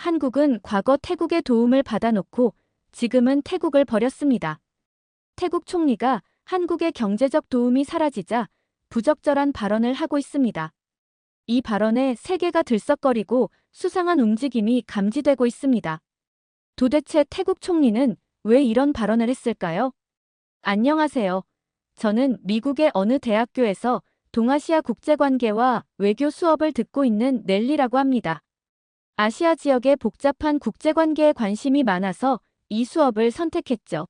한국은 과거 태국의 도움을 받아놓고 지금은 태국을 버렸습니다. 태국 총리가 한국의 경제적 도움이 사라지자 부적절한 발언을 하고 있습니다. 이 발언에 세계가 들썩거리고 수상한 움직임이 감지되고 있습니다. 도대체 태국 총리는 왜 이런 발언을 했을까요? 안녕하세요. 저는 미국의 어느 대학교에서 동아시아 국제관계와 외교 수업을 듣고 있는 넬리라고 합니다. 아시아 지역의 복잡한 국제관계에 관심이 많아서 이 수업을 선택했죠.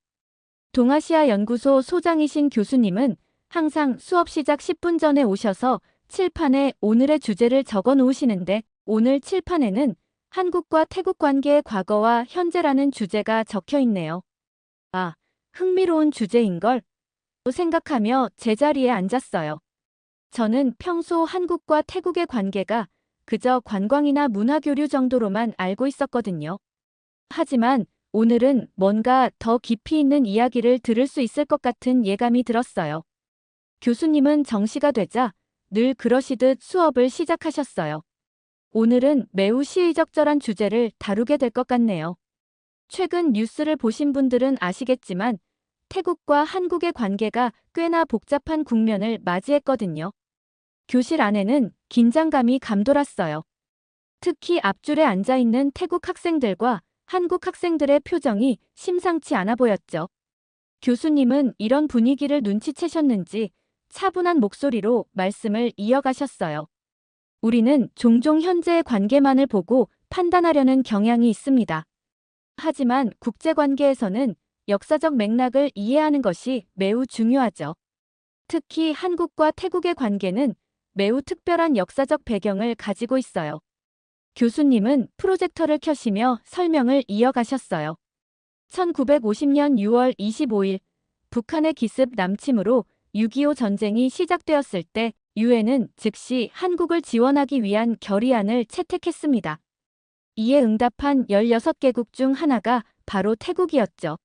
동아시아 연구소 소장이신 교수님은 항상 수업 시작 10분 전에 오셔서 칠판에 오늘의 주제를 적어 놓으시는데 오늘 칠판에는 한국과 태국 관계의 과거와 현재라는 주제가 적혀 있네요. 아, 흥미로운 주제인걸 생각하며 제자리에 앉았어요. 저는 평소 한국과 태국의 관계가 그저 관광이나 문화교류 정도로만 알고 있었거든요. 하지만 오늘은 뭔가 더 깊이 있는 이야기를 들을 수 있을 것 같은 예감이 들었어요. 교수님은 정시가 되자 늘 그러시듯 수업을 시작하셨어요. 오늘은 매우 시의적절한 주제를 다루게 될 것 같네요. 최근 뉴스를 보신 분들은 아시겠지만 태국과 한국의 관계가 꽤나 복잡한 국면을 맞이했거든요. 교실 안에는 긴장감이 감돌았어요. 특히 앞줄에 앉아있는 태국 학생들과 한국 학생들의 표정이 심상치 않아 보였죠. 교수님은 이런 분위기를 눈치채셨는지 차분한 목소리로 말씀을 이어가셨어요. 우리는 종종 현재의 관계만을 보고 판단하려는 경향이 있습니다. 하지만 국제관계에서는 역사적 맥락을 이해하는 것이 매우 중요하죠. 특히 한국과 태국의 관계는 매우 특별한 역사적 배경을 가지고 있어요. 교수님은 프로젝터를 켜시며 설명을 이어가셨어요. 1950년 6월 25일 북한의 기습 남침으로 6.25 전쟁이 시작되었을 때 유엔은 즉시 한국을 지원하기 위한 결의안을 채택했습니다. 이에 응답한 16개국 중 하나가 바로 태국이었죠.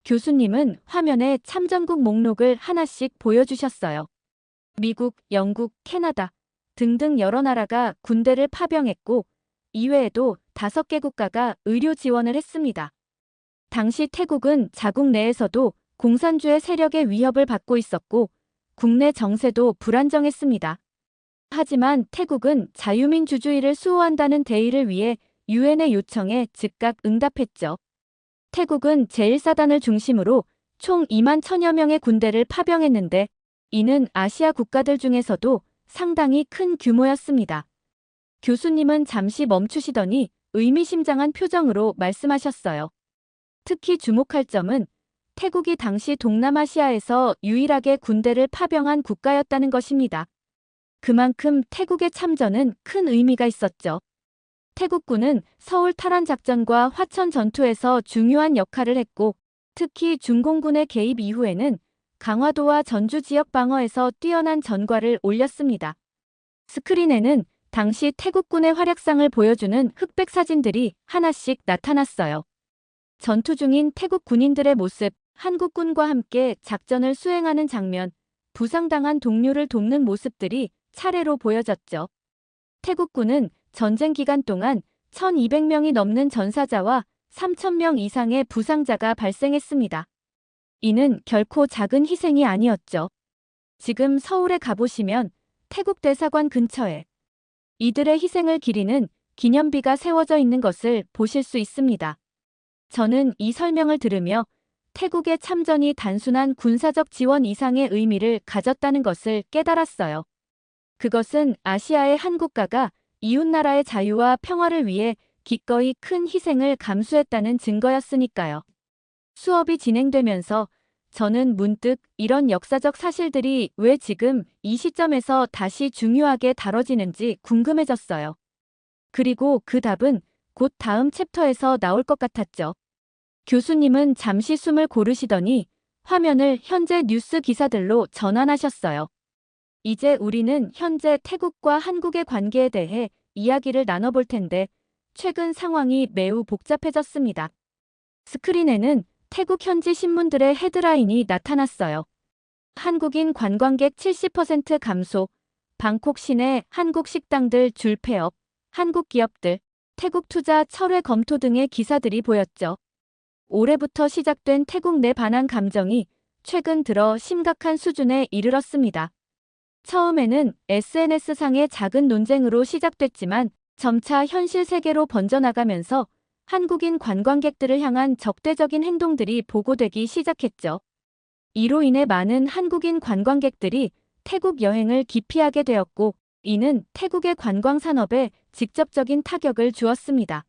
교수님은 화면에 참전국 목록을 하나씩 보여주셨어요. 미국, 영국, 캐나다 등등 여러 나라가 군대를 파병했고 이외에도 5개 국가가 의료 지원을 했습니다. 당시 태국은 자국 내에서도 공산주의 세력의 위협을 받고 있었고 국내 정세도 불안정했습니다. 하지만 태국은 자유민주주의를 수호한다는 대의를 위해 유엔의 요청에 즉각 응답했죠. 태국은 제1사단을 중심으로 총 2만 1000여 명의 군대를 파병했는데 이는 아시아 국가들 중에서도 상당히 큰 규모였습니다. 교수님은 잠시 멈추시더니 의미심장한 표정으로 말씀하셨어요. 특히 주목할 점은 태국이 당시 동남아시아에서 유일하게 군대를 파병한 국가였다는 것입니다. 그만큼 태국의 참전은 큰 의미가 있었죠. 태국군은 서울 탈환 작전과 화천 전투에서 중요한 역할을 했고 특히 중공군의 개입 이후에는 강화도와 전주 지역 방어에서 뛰어난 전과를 올렸습니다. 스크린에는 당시 태국군의 활약상을 보여주는 흑백 사진들이 하나씩 나타났어요. 전투 중인 태국 군인들의 모습, 한국군과 함께 작전을 수행하는 장면, 부상당한 동료를 돕는 모습들이 차례로 보여졌죠. 태국군은 전쟁 기간 동안 1200명이 넘는 전사자와 3000명 이상의 부상자가 발생했습니다. 이는 결코 작은 희생이 아니었죠. 지금 서울에 가보시면 태국 대사관 근처에 이들의 희생을 기리는 기념비가 세워져 있는 것을 보실 수 있습니다. 저는 이 설명을 들으며 태국의 참전이 단순한 군사적 지원 이상의 의미를 가졌다는 것을 깨달았어요. 그것은 아시아의 한 국가가 이웃나라의 자유와 평화를 위해 기꺼이 큰 희생을 감수했다는 증거였으니까요. 수업이 진행되면서 저는 문득 이런 역사적 사실들이 왜 지금 이 시점에서 다시 중요하게 다뤄지는지 궁금해졌어요. 그리고 그 답은 곧 다음 챕터에서 나올 것 같았죠. 교수님은 잠시 숨을 고르시더니 화면을 현재 뉴스 기사들로 전환하셨어요. 이제 우리는 현재 태국과 한국의 관계에 대해 이야기를 나눠볼 텐데 최근 상황이 매우 복잡해졌습니다. 스크린에는 태국 현지 신문들의 헤드라인이 나타났어요. 한국인 관광객 70% 감소, 방콕 시내 한국 식당들 줄 폐업, 한국 기업들, 태국 투자 철회 검토 등의 기사들이 보였죠. 올해부터 시작된 태국 내 반한 감정이 최근 들어 심각한 수준에 이르렀습니다. 처음에는 SNS상의 작은 논쟁으로 시작됐지만 점차 현실 세계로 번져나가면서 한국인 관광객들을 향한 적대적인 행동들이 보고되기 시작했죠. 이로 인해 많은 한국인 관광객들이 태국 여행을 기피하게 되었고, 이는 태국의 관광 산업에 직접적인 타격을 주었습니다.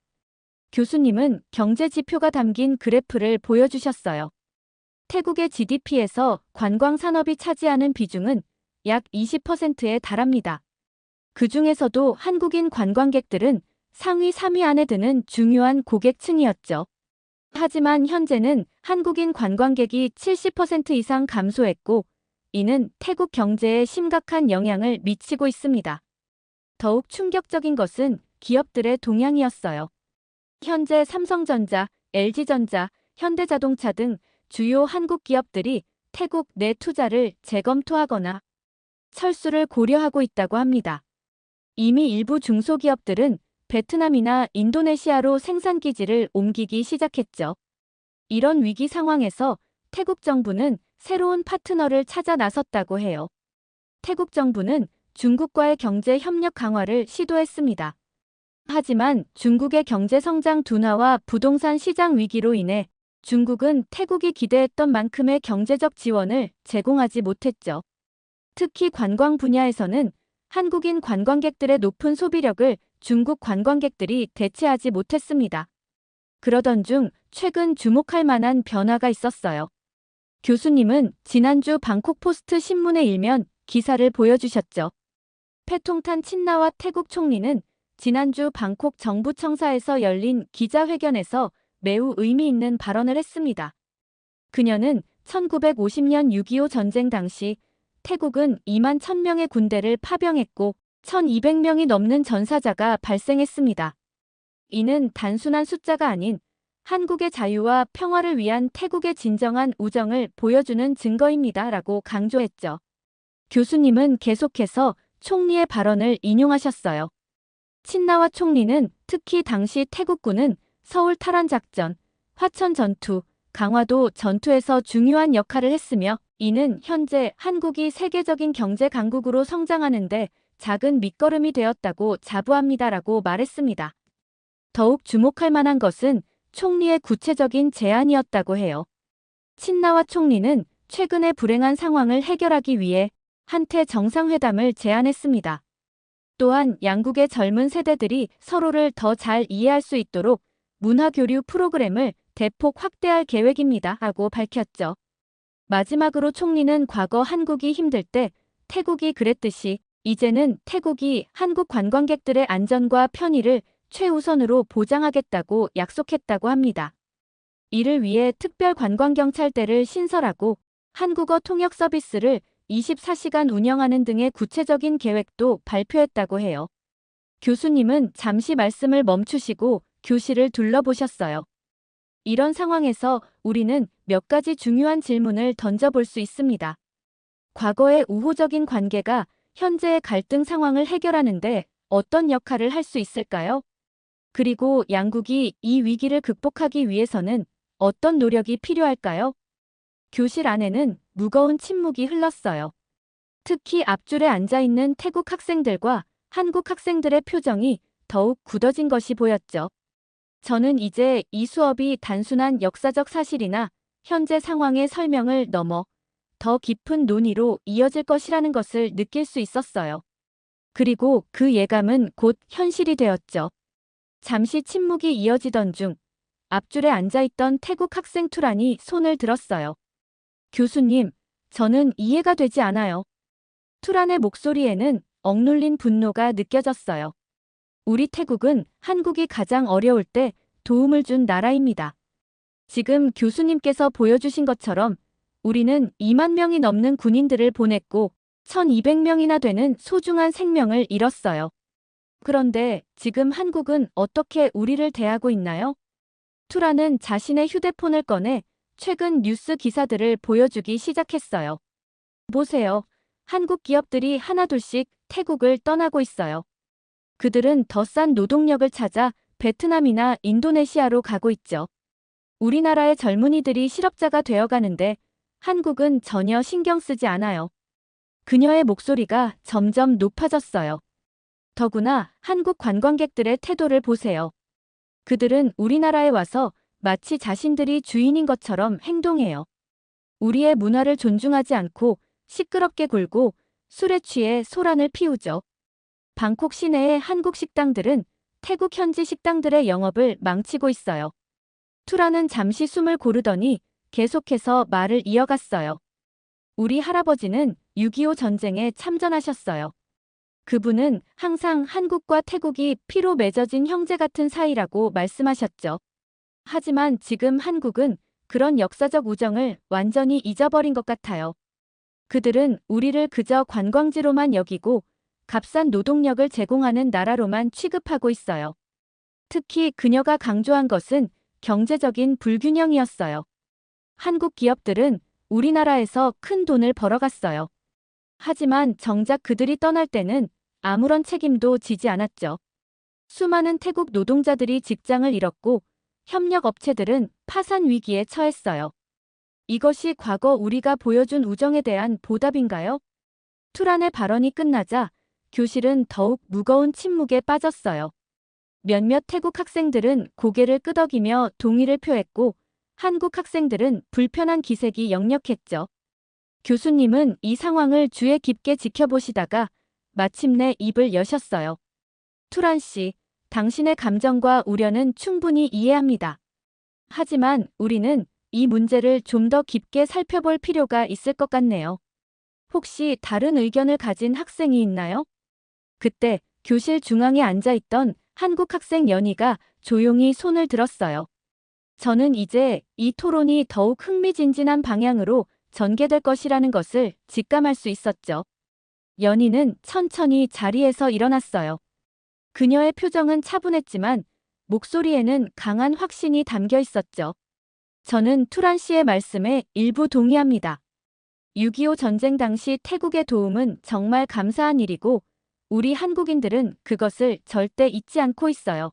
교수님은 경제 지표가 담긴 그래프를 보여주셨어요. 태국의 GDP에서 관광 산업이 차지하는 비중은 약 20%에 달합니다. 그 중에서도 한국인 관광객들은 상위 3위 안에 드는 중요한 고객층이었죠. 하지만 현재는 한국인 관광객이 70% 이상 감소했고, 이는 태국 경제에 심각한 영향을 미치고 있습니다. 더욱 충격적인 것은 기업들의 동향이었어요. 현재 삼성전자, LG전자, 현대자동차 등 주요 한국 기업들이 태국 내 투자를 재검토하거나 철수를 고려하고 있다고 합니다. 이미 일부 중소기업들은 베트남이나 인도네시아로 생산 기지를 옮기기 시작했죠. 이런 위기 상황에서 태국 정부는 새로운 파트너를 찾아 나섰다고 해요. 태국 정부는 중국과의 경제 협력 강화를 시도했습니다. 하지만 중국의 경제 성장 둔화와 부동산 시장 위기로 인해 중국은 태국이 기대했던 만큼의 경제적 지원을 제공하지 못했죠. 특히 관광 분야에서는 한국인 관광객들의 높은 소비력을 중국 관광객들이 대체하지 못했습니다. 그러던 중 최근 주목할 만한 변화가 있었어요. 교수님은 지난주 방콕 포스트 신문의 일면 기사를 보여주셨죠. 패통탄 친나와 태국 총리는 지난주 방콕 정부 청사에서 열린 기자회견에서 매우 의미 있는 발언을 했습니다. 그녀는 1950년 6.25 전쟁 당시 태국은 2만 1,000명의 군대를 파병했고 1,200명이 넘는 전사자가 발생했습니다. 이는 단순한 숫자가 아닌 한국의 자유와 평화를 위한 태국의 진정한 우정을 보여주는 증거입니다. 라고 강조했죠. 교수님은 계속해서 총리의 발언을 인용하셨어요. 친나와 총리는 특히 당시 태국군은 서울 탈환 작전, 화천 전투, 강화도 전투에서 중요한 역할을 했으며 이는 현재 한국이 세계적인 경제 강국으로 성장하는데 작은 밑거름이 되었다고 자부합니다라고 말했습니다. 더욱 주목할 만한 것은 총리의 구체적인 제안이었다고 해요. 친나와 총리는 최근의 불행한 상황을 해결하기 위해 한태 정상회담을 제안했습니다. 또한 양국의 젊은 세대들이 서로를 더 잘 이해할 수 있도록 문화교류 프로그램을 대폭 확대할 계획입니다. 하고 밝혔죠. 마지막으로 총리는 과거 한국이 힘들 때 태국이 그랬듯이 이제는 태국이 한국 관광객들의 안전과 편의를 최우선으로 보장하겠다고 약속했다고 합니다. 이를 위해 특별 관광경찰대를 신설하고 한국어 통역 서비스를 24시간 운영하는 등의 구체적인 계획도 발표했다고 해요. 교수님은 잠시 말씀을 멈추시고 교실을 둘러보셨어요. 이런 상황에서 우리는 몇 가지 중요한 질문을 던져볼 수 있습니다. 과거의 우호적인 관계가 현재의 갈등 상황을 해결하는데 어떤 역할을 할 수 있을까요? 그리고 양국이 이 위기를 극복하기 위해서는 어떤 노력이 필요할까요? 교실 안에는 무거운 침묵이 흘렀어요. 특히 앞줄에 앉아있는 태국 학생들과 한국 학생들의 표정이 더욱 굳어진 것이 보였죠. 저는 이제 이 수업이 단순한 역사적 사실이나 현재 상황의 설명을 넘어 더 깊은 논의로 이어질 것이라는 것을 느낄 수 있었어요. 그리고 그 예감은 곧 현실이 되었죠. 잠시 침묵이 이어지던 중 앞줄에 앉아있던 태국 학생 투란이 손을 들었어요. 교수님, 저는 이해가 되지 않아요. 투란의 목소리에는 억눌린 분노가 느껴졌어요. 우리 태국은 한국이 가장 어려울 때 도움을 준 나라입니다. 지금 교수님께서 보여주신 것처럼 우리는 2만 명이 넘는 군인들을 보냈고 1,200명이나 되는 소중한 생명을 잃었어요. 그런데 지금 한국은 어떻게 우리를 대하고 있나요? 투라는 자신의 휴대폰을 꺼내 최근 뉴스 기사들을 보여주기 시작했어요. 보세요. 한국 기업들이 하나둘씩 태국을 떠나고 있어요. 그들은 더 싼 노동력을 찾아 베트남이나 인도네시아로 가고 있죠. 우리나라의 젊은이들이 실업자가 되어가는데 한국은 전혀 신경 쓰지 않아요. 그녀의 목소리가 점점 높아졌어요. 더구나 한국 관광객들의 태도를 보세요. 그들은 우리나라에 와서 마치 자신들이 주인인 것처럼 행동해요. 우리의 문화를 존중하지 않고 시끄럽게 굴고 술에 취해 소란을 피우죠. 방콕 시내의 한국 식당들은 태국 현지 식당들의 영업을 망치고 있어요. 투라는 잠시 숨을 고르더니 계속해서 말을 이어갔어요. 우리 할아버지는 6.25 전쟁에 참전하셨어요. 그분은 항상 한국과 태국이 피로 맺어진 형제 같은 사이라고 말씀하셨죠. 하지만 지금 한국은 그런 역사적 우정을 완전히 잊어버린 것 같아요. 그들은 우리를 그저 관광지로만 여기고 값싼 노동력을 제공하는 나라로만 취급하고 있어요. 특히 그녀가 강조한 것은 경제적인 불균형이었어요. 한국 기업들은 우리나라에서 큰 돈을 벌어갔어요. 하지만 정작 그들이 떠날 때는 아무런 책임도 지지 않았죠. 수많은 태국 노동자들이 직장을 잃었고 협력 업체들은 파산 위기에 처했어요. 이것이 과거 우리가 보여준 우정에 대한 보답인가요? 투란의 발언이 끝나자 교실은 더욱 무거운 침묵에 빠졌어요. 몇몇 태국 학생들은 고개를 끄덕이며 동의를 표했고 한국 학생들은 불편한 기색이 역력했죠. 교수님은 이 상황을 주의 깊게 지켜보시다가 마침내 입을 여셨어요. 투란 씨, 당신의 감정과 우려는 충분히 이해합니다. 하지만 우리는 이 문제를 좀 더 깊게 살펴볼 필요가 있을 것 같네요. 혹시 다른 의견을 가진 학생이 있나요? 그때 교실 중앙에 앉아있던 한국 학생 연희가 조용히 손을 들었어요. 저는 이제 이 토론이 더욱 흥미진진한 방향으로 전개될 것이라는 것을 직감할 수 있었죠. 연희는 천천히 자리에서 일어났어요. 그녀의 표정은 차분했지만 목소리에는 강한 확신이 담겨 있었죠. 저는 투란 씨의 말씀에 일부 동의합니다. 6.25 전쟁 당시 태국의 도움은 정말 감사한 일이고 우리 한국인들은 그것을 절대 잊지 않고 있어요.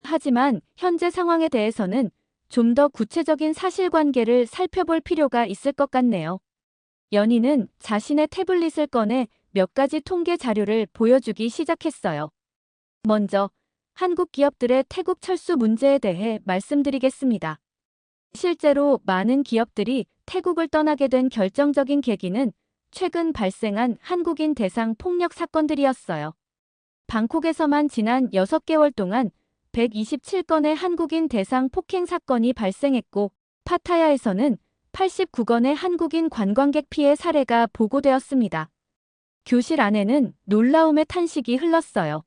하지만 현재 상황에 대해서는 좀 더 구체적인 사실관계를 살펴볼 필요가 있을 것 같네요. 연희는 자신의 태블릿을 꺼내 몇 가지 통계 자료를 보여주기 시작했어요. 먼저 한국 기업들의 태국 철수 문제에 대해 말씀드리겠습니다. 실제로 많은 기업들이 태국을 떠나게 된 결정적인 계기는 최근 발생한 한국인 대상 폭력 사건들이었어요. 방콕에서만 지난 6개월 동안 127건의 한국인 대상 폭행 사건이 발생했고 파타야에서는 89건의 한국인 관광객 피해 사례가 보고되었습니다. 교실 안에는 놀라움의 탄식이 흘렀어요.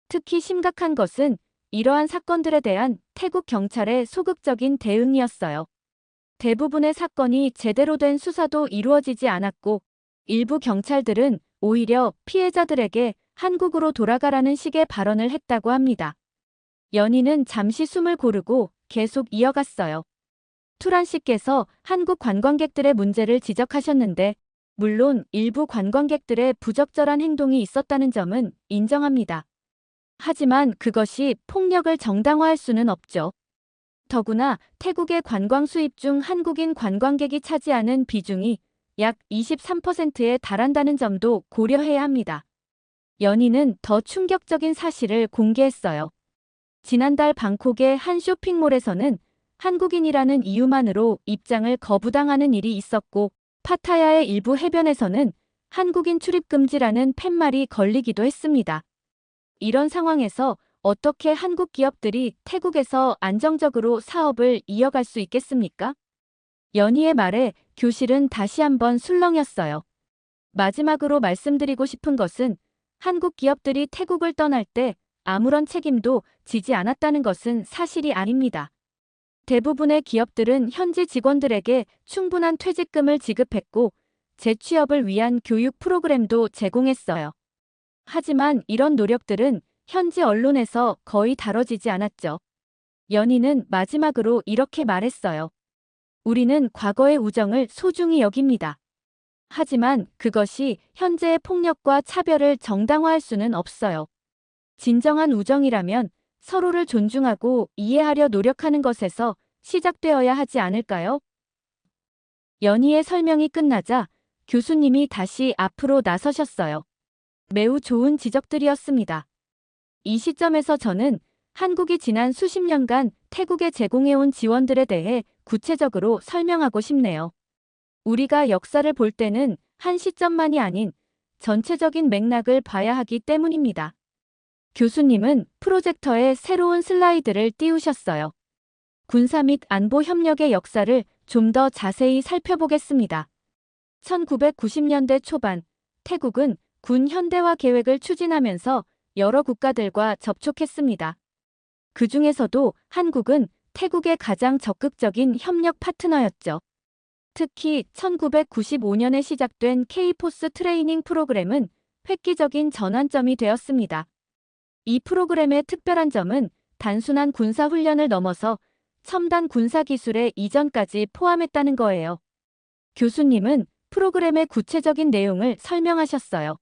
특히 심각한 것은 이러한 사건들에 대한 태국 경찰의 소극적인 대응이었어요. 대부분의 사건이 제대로 된 수사도 이루어지지 않았고 일부 경찰들은 오히려 피해자들에게 한국으로 돌아가라는 식의 발언을 했다고 합니다. 연희는 잠시 숨을 고르고 계속 이어갔어요. 투란 씨께서 한국 관광객들의 문제를 지적하셨는데 물론 일부 관광객들의 부적절한 행동이 있었다는 점은 인정합니다. 하지만 그것이 폭력을 정당화할 수는 없죠. 더구나 태국의 관광 수입 중 한국인 관광객이 차지하는 비중이 약 23%에 달한다는 점도 고려해야 합니다. 연희는 더 충격적인 사실을 공개했어요. 지난달 방콕의 한 쇼핑몰에서는 한국인이라는 이유만으로 입장을 거부당하는 일이 있었고 파타야의 일부 해변에서는 한국인 출입 금지라는 팻말이 걸리기도 했습니다. 이런 상황에서 어떻게 한국 기업들이 태국에서 안정적으로 사업을 이어갈 수 있겠습니까? 연희의 말에 교실은 다시 한번 술렁였어요. 마지막으로 말씀드리고 싶은 것은 한국 기업들이 태국을 떠날 때 아무런 책임도 지지 않았다는 것은 사실이 아닙니다. 대부분의 기업들은 현지 직원들에게 충분한 퇴직금을 지급했고 재취업을 위한 교육 프로그램도 제공했어요. 하지만 이런 노력들은 현지 언론에서 거의 다뤄지지 않았죠. 연희는 마지막으로 이렇게 말했어요. 우리는 과거의 우정을 소중히 여깁니다. 하지만 그것이 현재의 폭력과 차별을 정당화할 수는 없어요. 진정한 우정이라면 서로를 존중하고 이해하려 노력하는 것에서 시작되어야 하지 않을까요? 연희의 설명이 끝나자 교수님이 다시 앞으로 나서셨어요. 매우 좋은 지적들이었습니다. 이 시점에서 저는 한국이 지난 수십 년간 태국에 제공해온 지원들에 대해 구체적으로 설명하고 싶네요. 우리가 역사를 볼 때는 한 시점만이 아닌 전체적인 맥락을 봐야 하기 때문입니다. 교수님은 프로젝터에 새로운 슬라이드를 띄우셨어요. 군사 및 안보 협력의 역사를 좀 더 자세히 살펴보겠습니다. 1990년대 초반, 태국은 군 현대화 계획을 추진하면서 여러 국가들과 접촉했습니다. 그 중에서도 한국은 태국의 가장 적극적인 협력 파트너였죠. 특히 1995년에 시작된 K-포스 트레이닝 프로그램은 획기적인 전환점이 되었습니다. 이 프로그램의 특별한 점은 단순한 군사 훈련을 넘어서 첨단 군사 기술의 이전까지 포함했다는 거예요. 교수님은 프로그램의 구체적인 내용을 설명하셨어요.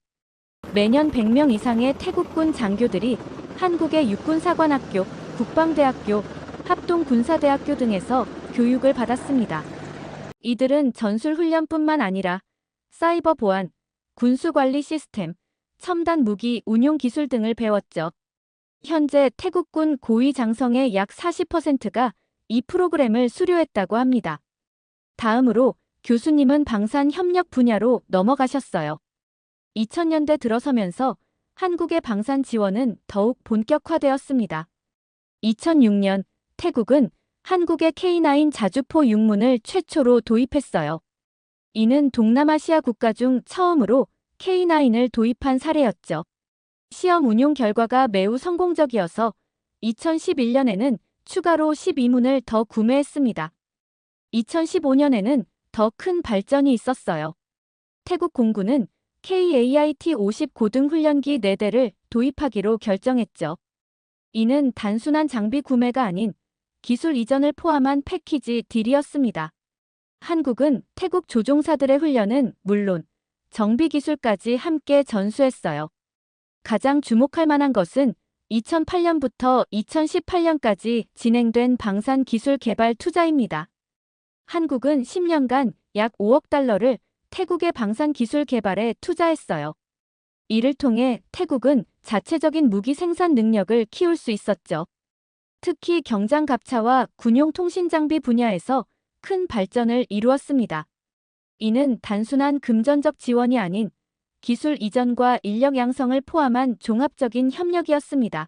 매년 100명 이상의 태국군 장교들이 한국의 육군사관학교, 국방대학교, 합동군사대학교 등에서 교육을 받았습니다. 이들은 전술훈련뿐만 아니라 사이버 보안, 군수관리 시스템, 첨단 무기 운용 기술 등을 배웠죠. 현재 태국군 고위 장성의 약 40%가 이 프로그램을 수료했다고 합니다. 다음으로 교수님은 방산 협력 분야로 넘어가셨어요. 2000년대 들어서면서 한국의 방산 지원은 더욱 본격화되었습니다. 2006년 태국은 한국의 K9 자주포 육문을 최초로 도입했어요. 이는 동남아시아 국가 중 처음으로 K9을 도입한 사례였죠. 시험 운용 결과가 매우 성공적이어서 2011년에는 추가로 12문을 더 구매했습니다. 2015년에는 더 큰 발전이 있었어요. 태국 공군은 KAIT-50 고등훈련기 4대를 도입하기로 결정했죠. 이는 단순한 장비 구매가 아닌 기술 이전을 포함한 패키지 딜이었습니다. 한국은 태국 조종사들의 훈련은 물론 정비 기술까지 함께 전수했어요. 가장 주목할 만한 것은 2008년부터 2018년까지 진행된 방산 기술 개발 투자입니다. 한국은 10년간 약 5억 달러를 태국의 방산 기술 개발에 투자했어요. 이를 통해 태국은 자체적인 무기 생산 능력을 키울 수 있었죠. 특히 경장갑차와 군용 통신장비 분야에서 큰 발전을 이루었습니다. 이는 단순한 금전적 지원이 아닌 기술 이전과 인력 양성을 포함한 종합적인 협력이었습니다.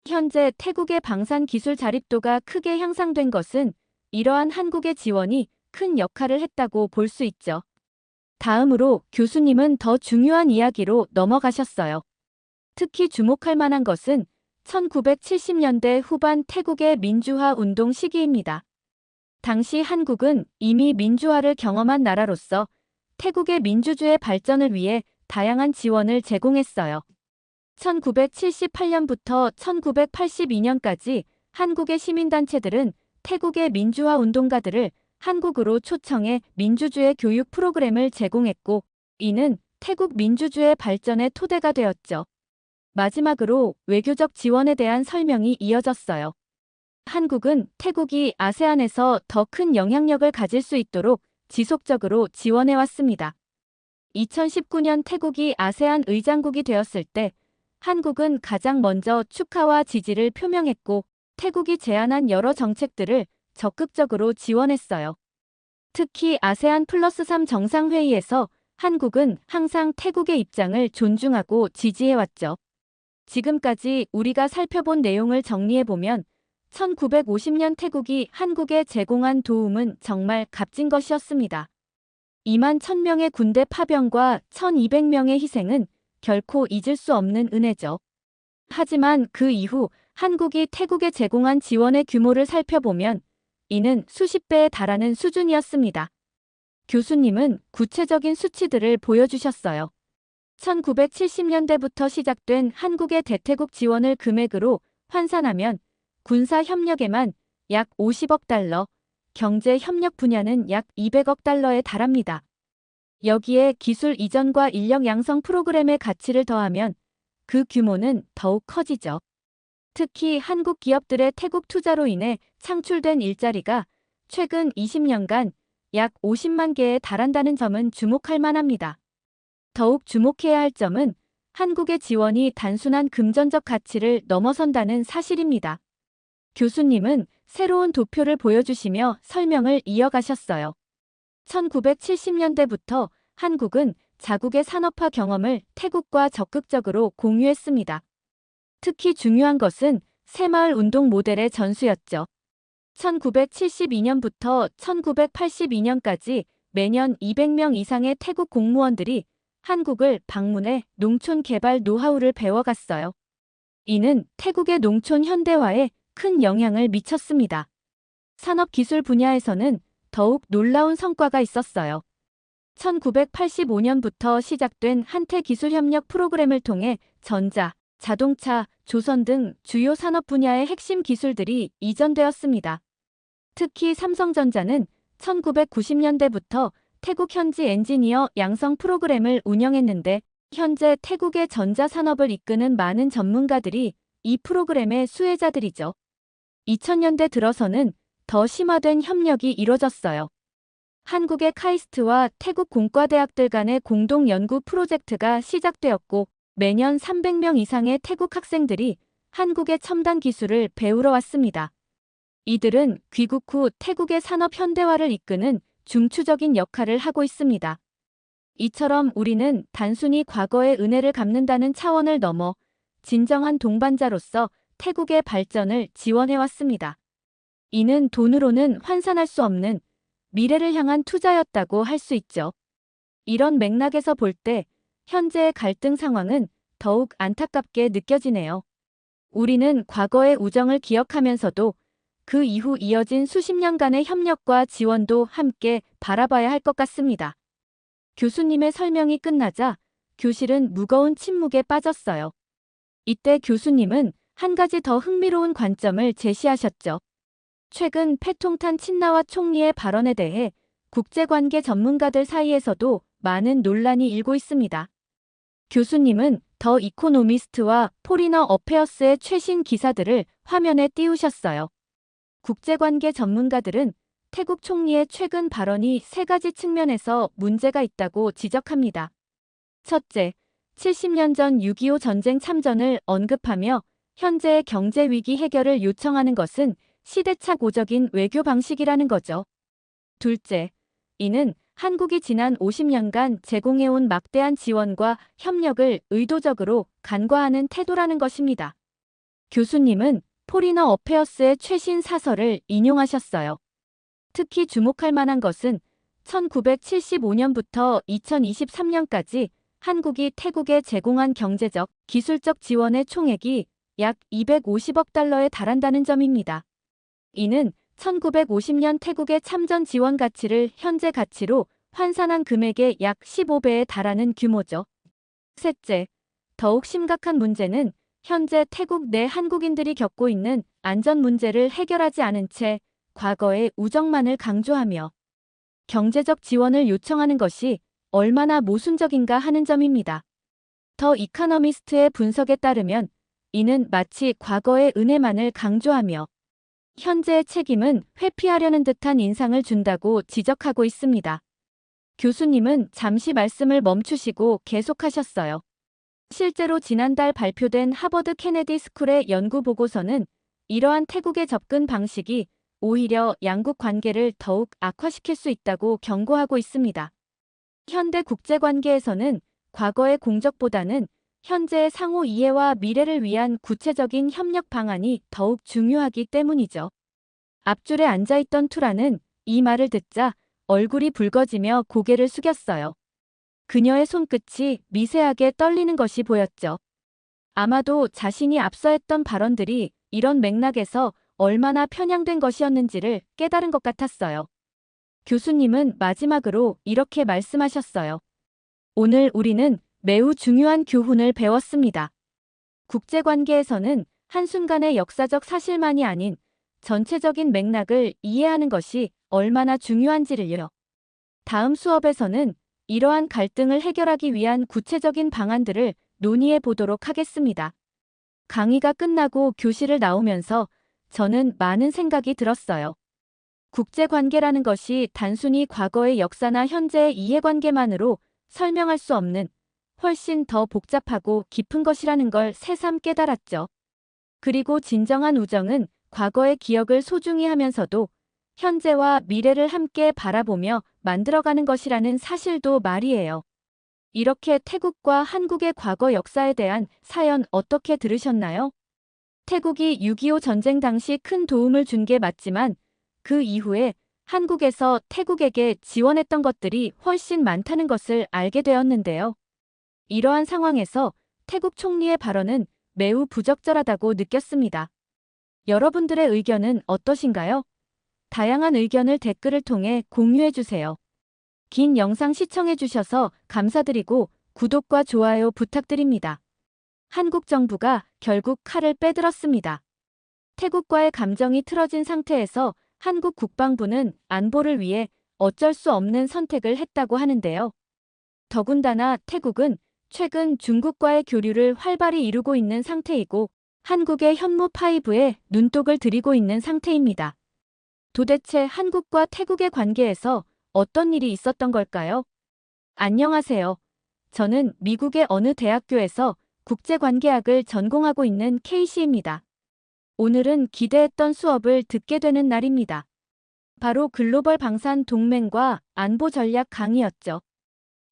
현재 태국의 방산 기술 자립도가 크게 향상된 것은 이러한 한국의 지원이 큰 역할을 했다고 볼 수 있죠. 다음으로 교수님은 더 중요한 이야기로 넘어가셨어요. 특히 주목할 만한 것은 1970년대 후반 태국의 민주화 운동 시기입니다. 당시 한국은 이미 민주화를 경험한 나라로서 태국의 민주주의 발전을 위해 다양한 지원을 제공했어요. 1978년부터 1982년까지 한국의 시민단체들은 태국의 민주화 운동가들을 한국으로 초청해 민주주의 교육 프로그램을 제공했고, 이는 태국 민주주의 발전의 토대가 되었죠. 마지막으로 외교적 지원에 대한 설명이 이어졌어요. 한국은 태국이 아세안에서 더 큰 영향력을 가질 수 있도록 지속적으로 지원해왔습니다. 2019년 태국이 아세안 의장국이 되었을 때 한국은 가장 먼저 축하와 지지를 표명했고 태국이 제안한 여러 정책들을 적극적으로 지원했어요. 특히 아세안 플러스 3 정상회의에서 한국은 항상 태국의 입장을 존중하고 지지해왔죠. 지금까지 우리가 살펴본 내용을 정리해보면 1950년 태국이 한국에 제공한 도움은 정말 값진 것이었습니다. 2만 1000명의 군대 파병과 1200명의 희생은 결코 잊을 수 없는 은혜죠. 하지만 그 이후 한국이 태국에 제공한 지원의 규모를 살펴보면 이는 수십 배에 달하는 수준이었습니다. 교수님은 구체적인 수치들을 보여주셨어요. 1970년대부터 시작된 한국의 대태국 지원을 금액으로 환산하면 군사 협력에만 약 50억 달러, 경제 협력 분야는 약 200억 달러에 달합니다. 여기에 기술 이전과 인력 양성 프로그램의 가치를 더하면 그 규모는 더욱 커지죠. 특히 한국 기업들의 태국 투자로 인해 창출된 일자리가 최근 20년간 약 50만 개에 달한다는 점은 주목할 만합니다. 더욱 주목해야 할 점은 한국의 지원이 단순한 금전적 가치를 넘어선다는 사실입니다. 교수님은 새로운 도표를 보여주시며 설명을 이어가셨어요. 1970년대부터 한국은 자국의 산업화 경험을 태국과 적극적으로 공유했습니다. 특히 중요한 것은 새마을 운동 모델의 전수였죠. 1972년부터 1982년까지 매년 200명 이상의 태국 공무원들이 한국을 방문해 농촌 개발 노하우를 배워갔어요. 이는 태국의 농촌 현대화에 큰 영향을 미쳤습니다. 산업기술 분야에서는 더욱 놀라운 성과가 있었어요. 1985년부터 시작된 한태기술협력 프로그램을 통해 전자, 자동차, 조선 등 주요 산업 분야의 핵심 기술들이 이전되었습니다. 특히 삼성전자는 1990년대부터 태국 현지 엔지니어 양성 프로그램을 운영했는데 현재 태국의 전자산업을 이끄는 많은 전문가들이 이 프로그램의 수혜자들이죠. 2000년대 들어서는 더 심화된 협력이 이뤄졌어요. 한국의 카이스트와 태국 공과대학들 간의 공동 연구 프로젝트가 시작되었고 매년 300명 이상의 태국 학생들이 한국의 첨단 기술을 배우러 왔습니다. 이들은 귀국 후 태국의 산업 현대화를 이끄는 중추적인 역할을 하고 있습니다. 이처럼 우리는 단순히 과거의 은혜를 갚는다는 차원을 넘어 진정한 동반자로서 태국의 발전을 지원해왔습니다. 이는 돈으로는 환산할 수 없는 미래를 향한 투자였다고 할 수 있죠. 이런 맥락에서 볼 때 현재의 갈등 상황은 더욱 안타깝게 느껴지네요. 우리는 과거의 우정을 기억하면서도 그 이후 이어진 수십 년간의 협력과 지원도 함께 바라봐야 할 것 같습니다. 교수님의 설명이 끝나자 교실은 무거운 침묵에 빠졌어요. 이때 교수님은 한 가지 더 흥미로운 관점을 제시하셨죠. 최근 패통탄 친나와 총리의 발언에 대해 국제관계 전문가들 사이에서도 많은 논란이 일고 있습니다. 교수님은 더 이코노미스트와 포리너 어페어스의 최신 기사들을 화면에 띄우셨어요. 국제관계 전문가들은 태국 총리의 최근 발언이 세 가지 측면에서 문제가 있다고 지적합니다. 첫째, 70년 전 6.25 전쟁 참전을 언급하며 현재의 경제 위기 해결을 요청하는 것은 시대착오적인 외교 방식이라는 거죠. 둘째, 이는 한국이 지난 50년간 제공해온 막대한 지원과 협력을 의도적으로 간과하는 태도라는 것입니다. 교수님은 포리너 어페어스의 최신 사설을 인용하셨어요. 특히 주목할 만한 것은 1975년부터 2023년까지 한국이 태국에 제공한 경제적, 기술적 지원의 총액이 약 250억 달러에 달한다는 점입니다. 이는 1950년 태국의 참전 지원 가치를 현재 가치로 환산한 금액의 약 15배에 달하는 규모죠. 셋째, 더욱 심각한 문제는 현재 태국 내 한국인들이 겪고 있는 안전 문제를 해결하지 않은 채 과거의 우정만을 강조하며 경제적 지원을 요청하는 것이 얼마나 모순적인가 하는 점입니다. 더 이코노미스트의 분석에 따르면 이는 마치 과거의 은혜만을 강조하며 현재의 책임은 회피하려는 듯한 인상을 준다고 지적하고 있습니다. 교수님은 잠시 말씀을 멈추시고 계속하셨어요. 실제로 지난달 발표된 하버드 케네디 스쿨의 연구 보고서는 이러한 태국의 접근 방식이 오히려 양국 관계를 더욱 악화시킬 수 있다고 경고하고 있습니다. 현대 국제관계에서는 과거의 공적보다는 현재의 상호 이해와 미래를 위한 구체적인 협력 방안이 더욱 중요하기 때문이죠. 앞줄에 앉아있던 투라는 이 말을 듣자 얼굴이 붉어지며 고개를 숙였어요. 그녀의 손끝이 미세하게 떨리는 것이 보였죠. 아마도 자신이 앞서 했던 발언들이 이런 맥락에서 얼마나 편향된 것이었는지를 깨달은 것 같았어요. 교수님은 마지막으로 이렇게 말씀하셨어요. 오늘 우리는 매우 중요한 교훈을 배웠습니다. 국제관계에서는 한순간의 역사적 사실만이 아닌 전체적인 맥락을 이해하는 것이 얼마나 중요한지를요. 다음 수업에서는 이러한 갈등을 해결하기 위한 구체적인 방안들을 논의해 보도록 하겠습니다. 강의가 끝나고 교실을 나오면서 저는 많은 생각이 들었어요. 국제관계라는 것이 단순히 과거의 역사나 현재의 이해관계만으로 설명할 수 없는 훨씬 더 복잡하고 깊은 것이라는 걸 새삼 깨달았죠. 그리고 진정한 우정은 과거의 기억을 소중히 하면서도 현재와 미래를 함께 바라보며 만들어가는 것이라는 사실도 말이에요. 이렇게 태국과 한국의 과거 역사에 대한 사연 어떻게 들으셨나요? 태국이 6.25 전쟁 당시 큰 도움을 준 게 맞지만 그 이후에 한국에서 태국에게 지원했던 것들이 훨씬 많다는 것을 알게 되었는데요. 이러한 상황에서 태국 총리의 발언은 매우 부적절하다고 느꼈습니다. 여러분들의 의견은 어떠신가요? 다양한 의견을 댓글을 통해 공유해주세요. 긴 영상 시청해주셔서 감사드리고 구독과 좋아요 부탁드립니다. 한국 정부가 결국 칼을 빼들었습니다. 태국과의 감정이 틀어진 상태에서 한국 국방부는 안보를 위해 어쩔 수 없는 선택을 했다고 하는데요. 더군다나 태국은 최근 중국과의 교류를 활발히 이루고 있는 상태이고 한국의 현무5에 눈독을 들이고 있는 상태입니다. 도대체 한국과 태국의 관계에서 어떤 일이 있었던 걸까요? 안녕하세요. 저는 미국의 어느 대학교에서 국제관계학을 전공하고 있는 K씨입니다. 오늘은 기대했던 수업을 듣게 되는 날입니다. 바로 글로벌 방산 동맹과 안보 전략 강의였죠.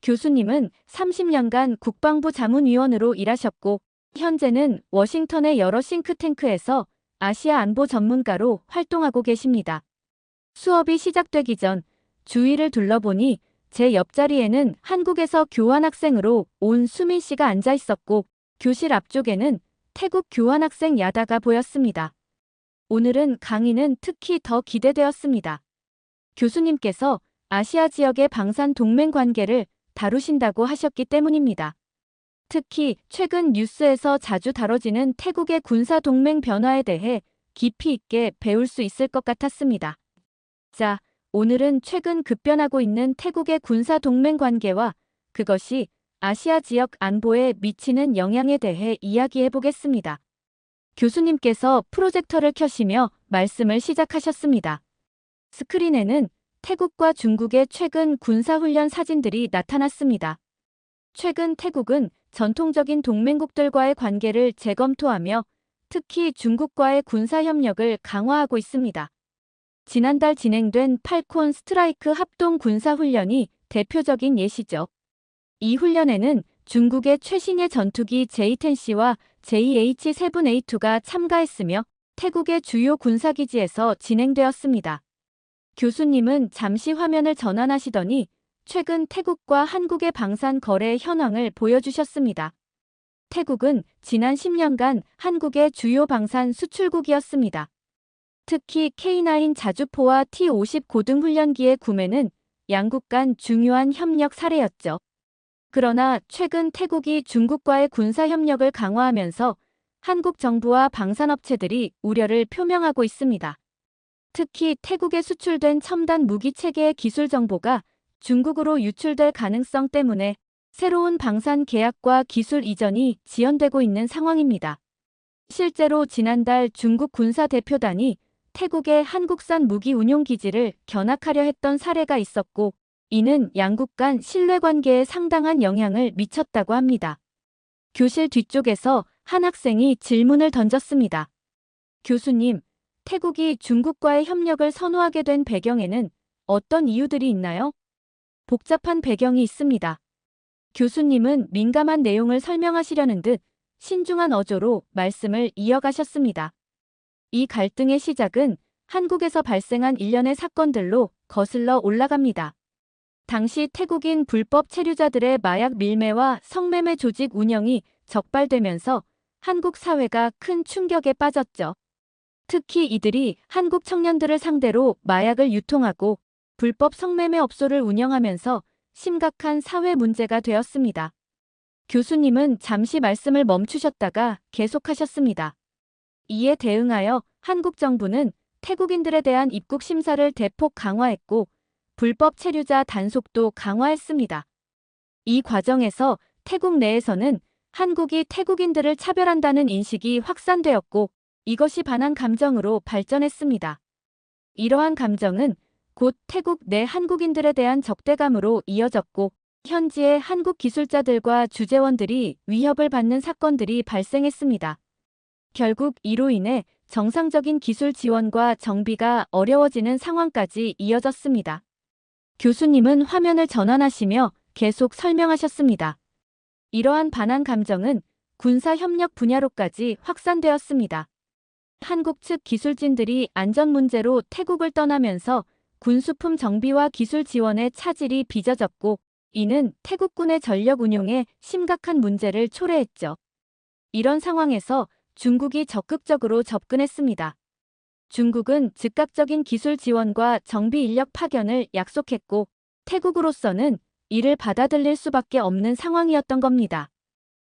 교수님은 30년간 국방부 자문위원으로 일하셨고 현재는 워싱턴의 여러 싱크탱크에서 아시아 안보 전문가로 활동하고 계십니다. 수업이 시작되기 전 주위를 둘러보니 제 옆자리에는 한국에서 교환학생으로 온 수민 씨가 앉아 있었고 교실 앞쪽에는 태국 교환학생 야다가 보였습니다. 오늘은 강의는 특히 더 기대되었습니다. 교수님께서 아시아 지역의 방산 동맹 관계를 다루신다고 하셨기 때문입니다. 특히 최근 뉴스에서 자주 다뤄지는 태국의 군사 동맹 변화에 대해 깊이 있게 배울 수 있을 것 같았습니다. 자, 오늘은 최근 급변하고 있는 태국의 군사 동맹 관계와 그것이 아시아 지역 안보에 미치는 영향에 대해 이야기해 보겠습니다. 교수님께서 프로젝터를 켜시며 말씀을 시작하셨습니다. 스크린에는 태국과 중국의 최근 군사훈련 사진들이 나타났습니다. 최근 태국은 전통적인 동맹국들과의 관계를 재검토하며 특히 중국과의 군사협력을 강화하고 있습니다. 지난달 진행된 팔콘 스트라이크 합동 군사훈련이 대표적인 예시죠. 이 훈련에는 중국의 최신의 전투기 J-10C와 JH-7A2가 참가했으며 태국의 주요 군사기지에서 진행되었습니다. 교수님은 잠시 화면을 전환하시더니 최근 태국과 한국의 방산 거래 현황을 보여주셨습니다. 태국은 지난 10년간 한국의 주요 방산 수출국이었습니다. 특히 K9 자주포와 T-50 고등 훈련기의 구매는 양국 간 중요한 협력 사례였죠. 그러나 최근 태국이 중국과의 군사협력을 강화하면서 한국 정부와 방산업체들이 우려를 표명하고 있습니다. 특히 태국에 수출된 첨단 무기체계의 기술 정보가 중국으로 유출될 가능성 때문에 새로운 방산 계약과 기술 이전이 지연되고 있는 상황입니다. 실제로 지난달 중국 군사대표단이 태국의 한국산 무기 운용 기지를 견학하려 했던 사례가 있었고 이는 양국 간 신뢰관계에 상당한 영향을 미쳤다고 합니다. 교실 뒤쪽에서 한 학생이 질문을 던졌습니다. 교수님, 태국이 중국과의 협력을 선호하게 된 배경에는 어떤 이유들이 있나요? 복잡한 배경이 있습니다. 교수님은 민감한 내용을 설명하시려는 듯 신중한 어조로 말씀을 이어가셨습니다. 이 갈등의 시작은 한국에서 발생한 일련의 사건들로 거슬러 올라갑니다. 당시 태국인 불법 체류자들의 마약 밀매와 성매매 조직 운영이 적발되면서 한국 사회가 큰 충격에 빠졌죠. 특히 이들이 한국 청년들을 상대로 마약을 유통하고 불법 성매매 업소를 운영하면서 심각한 사회 문제가 되었습니다. 교수님은 잠시 말씀을 멈추셨다가 계속하셨습니다. 이에 대응하여 한국 정부는 태국인들에 대한 입국 심사를 대폭 강화했고 불법 체류자 단속도 강화했습니다. 이 과정에서 태국 내에서는 한국이 태국인들을 차별한다는 인식이 확산되었고 이것이 반한 감정으로 발전했습니다. 이러한 감정은 곧 태국 내 한국인들에 대한 적대감으로 이어졌고 현지의 한국 기술자들과 주재원들이 위협을 받는 사건들이 발생했습니다. 결국 이로 인해 정상적인 기술 지원과 정비가 어려워지는 상황까지 이어졌습니다. 교수님은 화면을 전환하시며 계속 설명하셨습니다. 이러한 반한 감정은 군사협력 분야로까지 확산되었습니다. 한국 측 기술진들이 안전 문제로 태국을 떠나면서 군수품 정비와 기술 지원의 차질이 빚어졌고 이는 태국군의 전력 운용에 심각한 문제를 초래했죠. 이런 상황에서 중국이 적극적으로 접근했습니다. 중국은 즉각적인 기술 지원과 정비 인력 파견을 약속했고 태국으로서는 이를 받아들일 수밖에 없는 상황이었던 겁니다.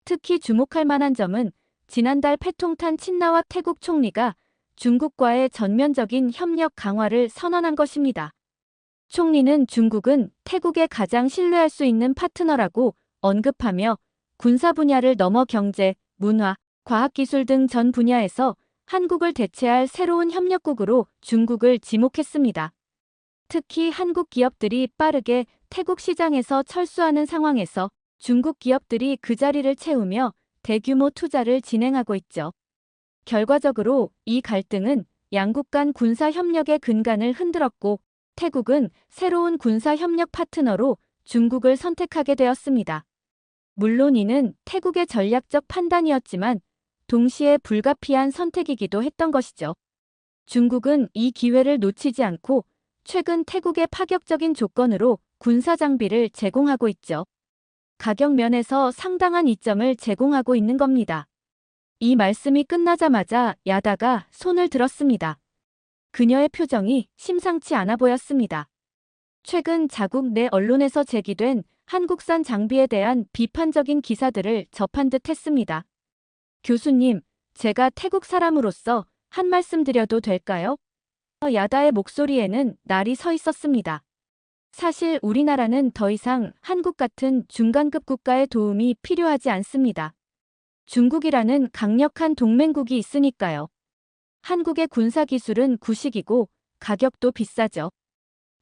특히 주목할 만한 점은 지난달 패통탄 친나와 태국 총리가 중국과의 전면적인 협력 강화를 선언한 것입니다. 총리는 중국은 태국의 가장 신뢰할 수 있는 파트너라고 언급하며 군사 분야를 넘어 경제, 문화, 과학기술 등 전 분야에서 한국을 대체할 새로운 협력국으로 중국을 지목했습니다. 특히 한국 기업들이 빠르게 태국 시장에서 철수하는 상황에서 중국 기업들이 그 자리를 채우며 대규모 투자를 진행하고 있죠. 결과적으로 이 갈등은 양국 간 군사 협력의 근간을 흔들었고 태국은 새로운 군사 협력 파트너로 중국을 선택하게 되었습니다. 물론 이는 태국의 전략적 판단이었지만 동시에 불가피한 선택이기도 했던 것이죠. 중국은 이 기회를 놓치지 않고 최근 태국의 파격적인 조건으로 군사 장비를 제공하고 있죠. 가격 면에서 상당한 이점을 제공하고 있는 겁니다. 이 말씀이 끝나자마자 야다가 손을 들었습니다. 그녀의 표정이 심상치 않아 보였습니다. 최근 자국 내 언론에서 제기된 한국산 장비에 대한 비판적인 기사들을 접한 듯 했습니다. 교수님, 제가 태국 사람으로서 한 말씀 드려도 될까요? 야다의 목소리에는 날이 서 있었습니다. 사실 우리나라는 더 이상 한국 같은 중간급 국가의 도움이 필요하지 않습니다. 중국이라는 강력한 동맹국이 있으니까요. 한국의 군사기술은 구식이고 가격도 비싸죠.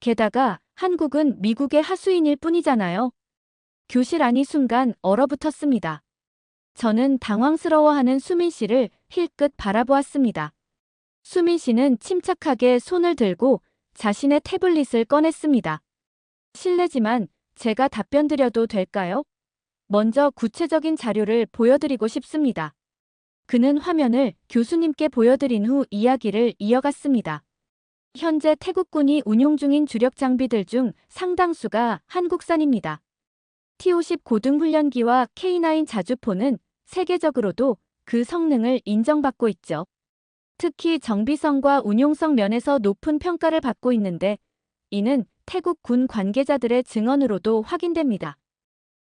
게다가 한국은 미국의 하수인일 뿐이잖아요. 교실 안이 순간 얼어붙었습니다. 저는 당황스러워하는 수민 씨를 힐끗 바라보았습니다. 수민 씨는 침착하게 손을 들고 자신의 태블릿을 꺼냈습니다. 실례지만 제가 답변 드려도 될까요? 먼저 구체적인 자료를 보여드리고 싶습니다. 그는 화면을 교수님께 보여드린 후 이야기를 이어갔습니다. 현재 태국군이 운용 중인 주력 장비들 중 상당수가 한국산입니다. T-50 고등훈련기와 K9 자주포는 세계적으로도 그 성능을 인정받고 있죠. 특히 정비성과 운용성 면에서 높은 평가를 받고 있는데 이는 태국 군 관계자들의 증언으로도 확인됩니다.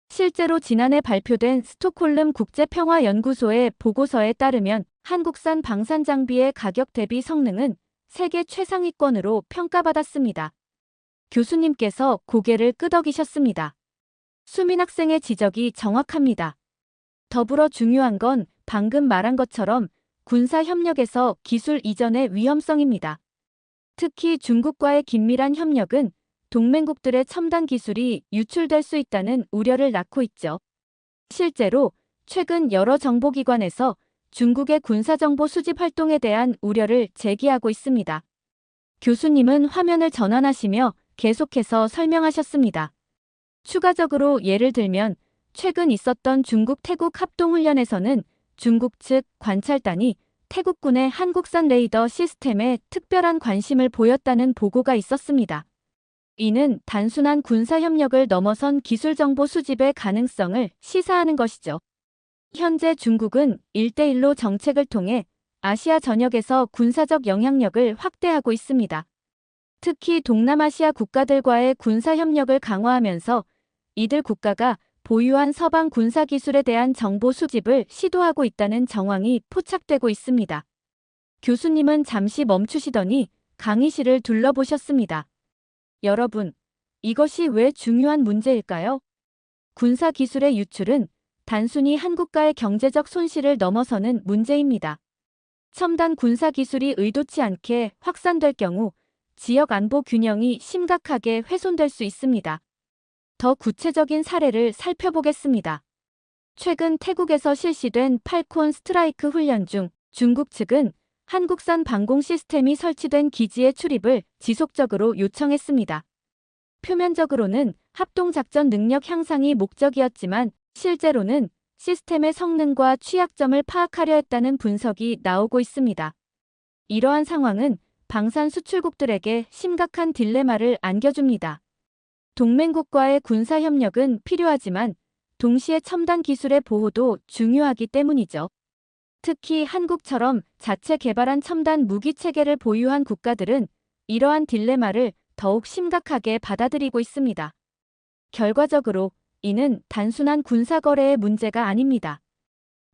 실제로 지난해 발표된 스톡홀름 국제평화연구소의 보고서에 따르면 한국산 방산 장비의 가격 대비 성능은 세계 최상위권으로 평가받았습니다. 교수님께서 고개를 끄덕이셨습니다. 수민 학생의 지적이 정확합니다. 더불어 중요한 건 방금 말한 것처럼 군사 협력에서 기술 이전의 위험성입니다. 특히 중국과의 긴밀한 협력은 동맹국들의 첨단 기술이 유출될 수 있다는 우려를 낳고 있죠. 실제로 최근 여러 정보기관에서 중국의 군사정보 수집 활동에 대한 우려를 제기하고 있습니다. 교수님은 화면을 전환하시며 계속해서 설명하셨습니다. 추가적으로 예를 들면 최근 있었던 중국 태국 합동훈련에서는 중국 측 관찰단이 태국군의 한국산 레이더 시스템에 특별한 관심을 보였다는 보고가 있었습니다. 이는 단순한 군사협력을 넘어선 기술정보 수집의 가능성을 시사하는 것이죠. 현재 중국은 1대1로 정책을 통해 아시아 전역에서 군사적 영향력을 확대하고 있습니다. 특히 동남아시아 국가들과의 군사협력을 강화하면서 이들 국가가 보유한 서방 군사기술에 대한 정보 수집을 시도하고 있다는 정황이 포착되고 있습니다. 교수님은 잠시 멈추시더니 강의실을 둘러보셨습니다. 여러분, 이것이 왜 중요한 문제일까요? 군사기술의 유출은 단순히 한국과의 경제적 손실을 넘어서는 문제입니다. 첨단 군사 기술이 의도치 않게 확산될 경우 지역 안보 균형이 심각하게 훼손될 수 있습니다. 더 구체적인 사례를 살펴보겠습니다. 최근 태국에서 실시된 팔콘 스트라이크 훈련 중 중국 측은 한국산 방공 시스템이 설치된 기지의 출입을 지속적으로 요청했습니다. 표면적으로는 합동작전 능력 향상이 목적이었지만 실제로는 시스템의 성능과 취약점을 파악하려 했다는 분석이 나오고 있습니다. 이러한 상황은 방산 수출국들에게 심각한 딜레마를 안겨줍니다. 동맹국과의 군사협력은 필요하지만 동시에 첨단 기술의 보호도 중요하기 때문이죠. 특히 한국처럼 자체 개발한 첨단 무기 체계를 보유한 국가들은 이러한 딜레마를 더욱 심각하게 받아들이고 있습니다. 결과적으로 이는 단순한 군사거래의 문제가 아닙니다.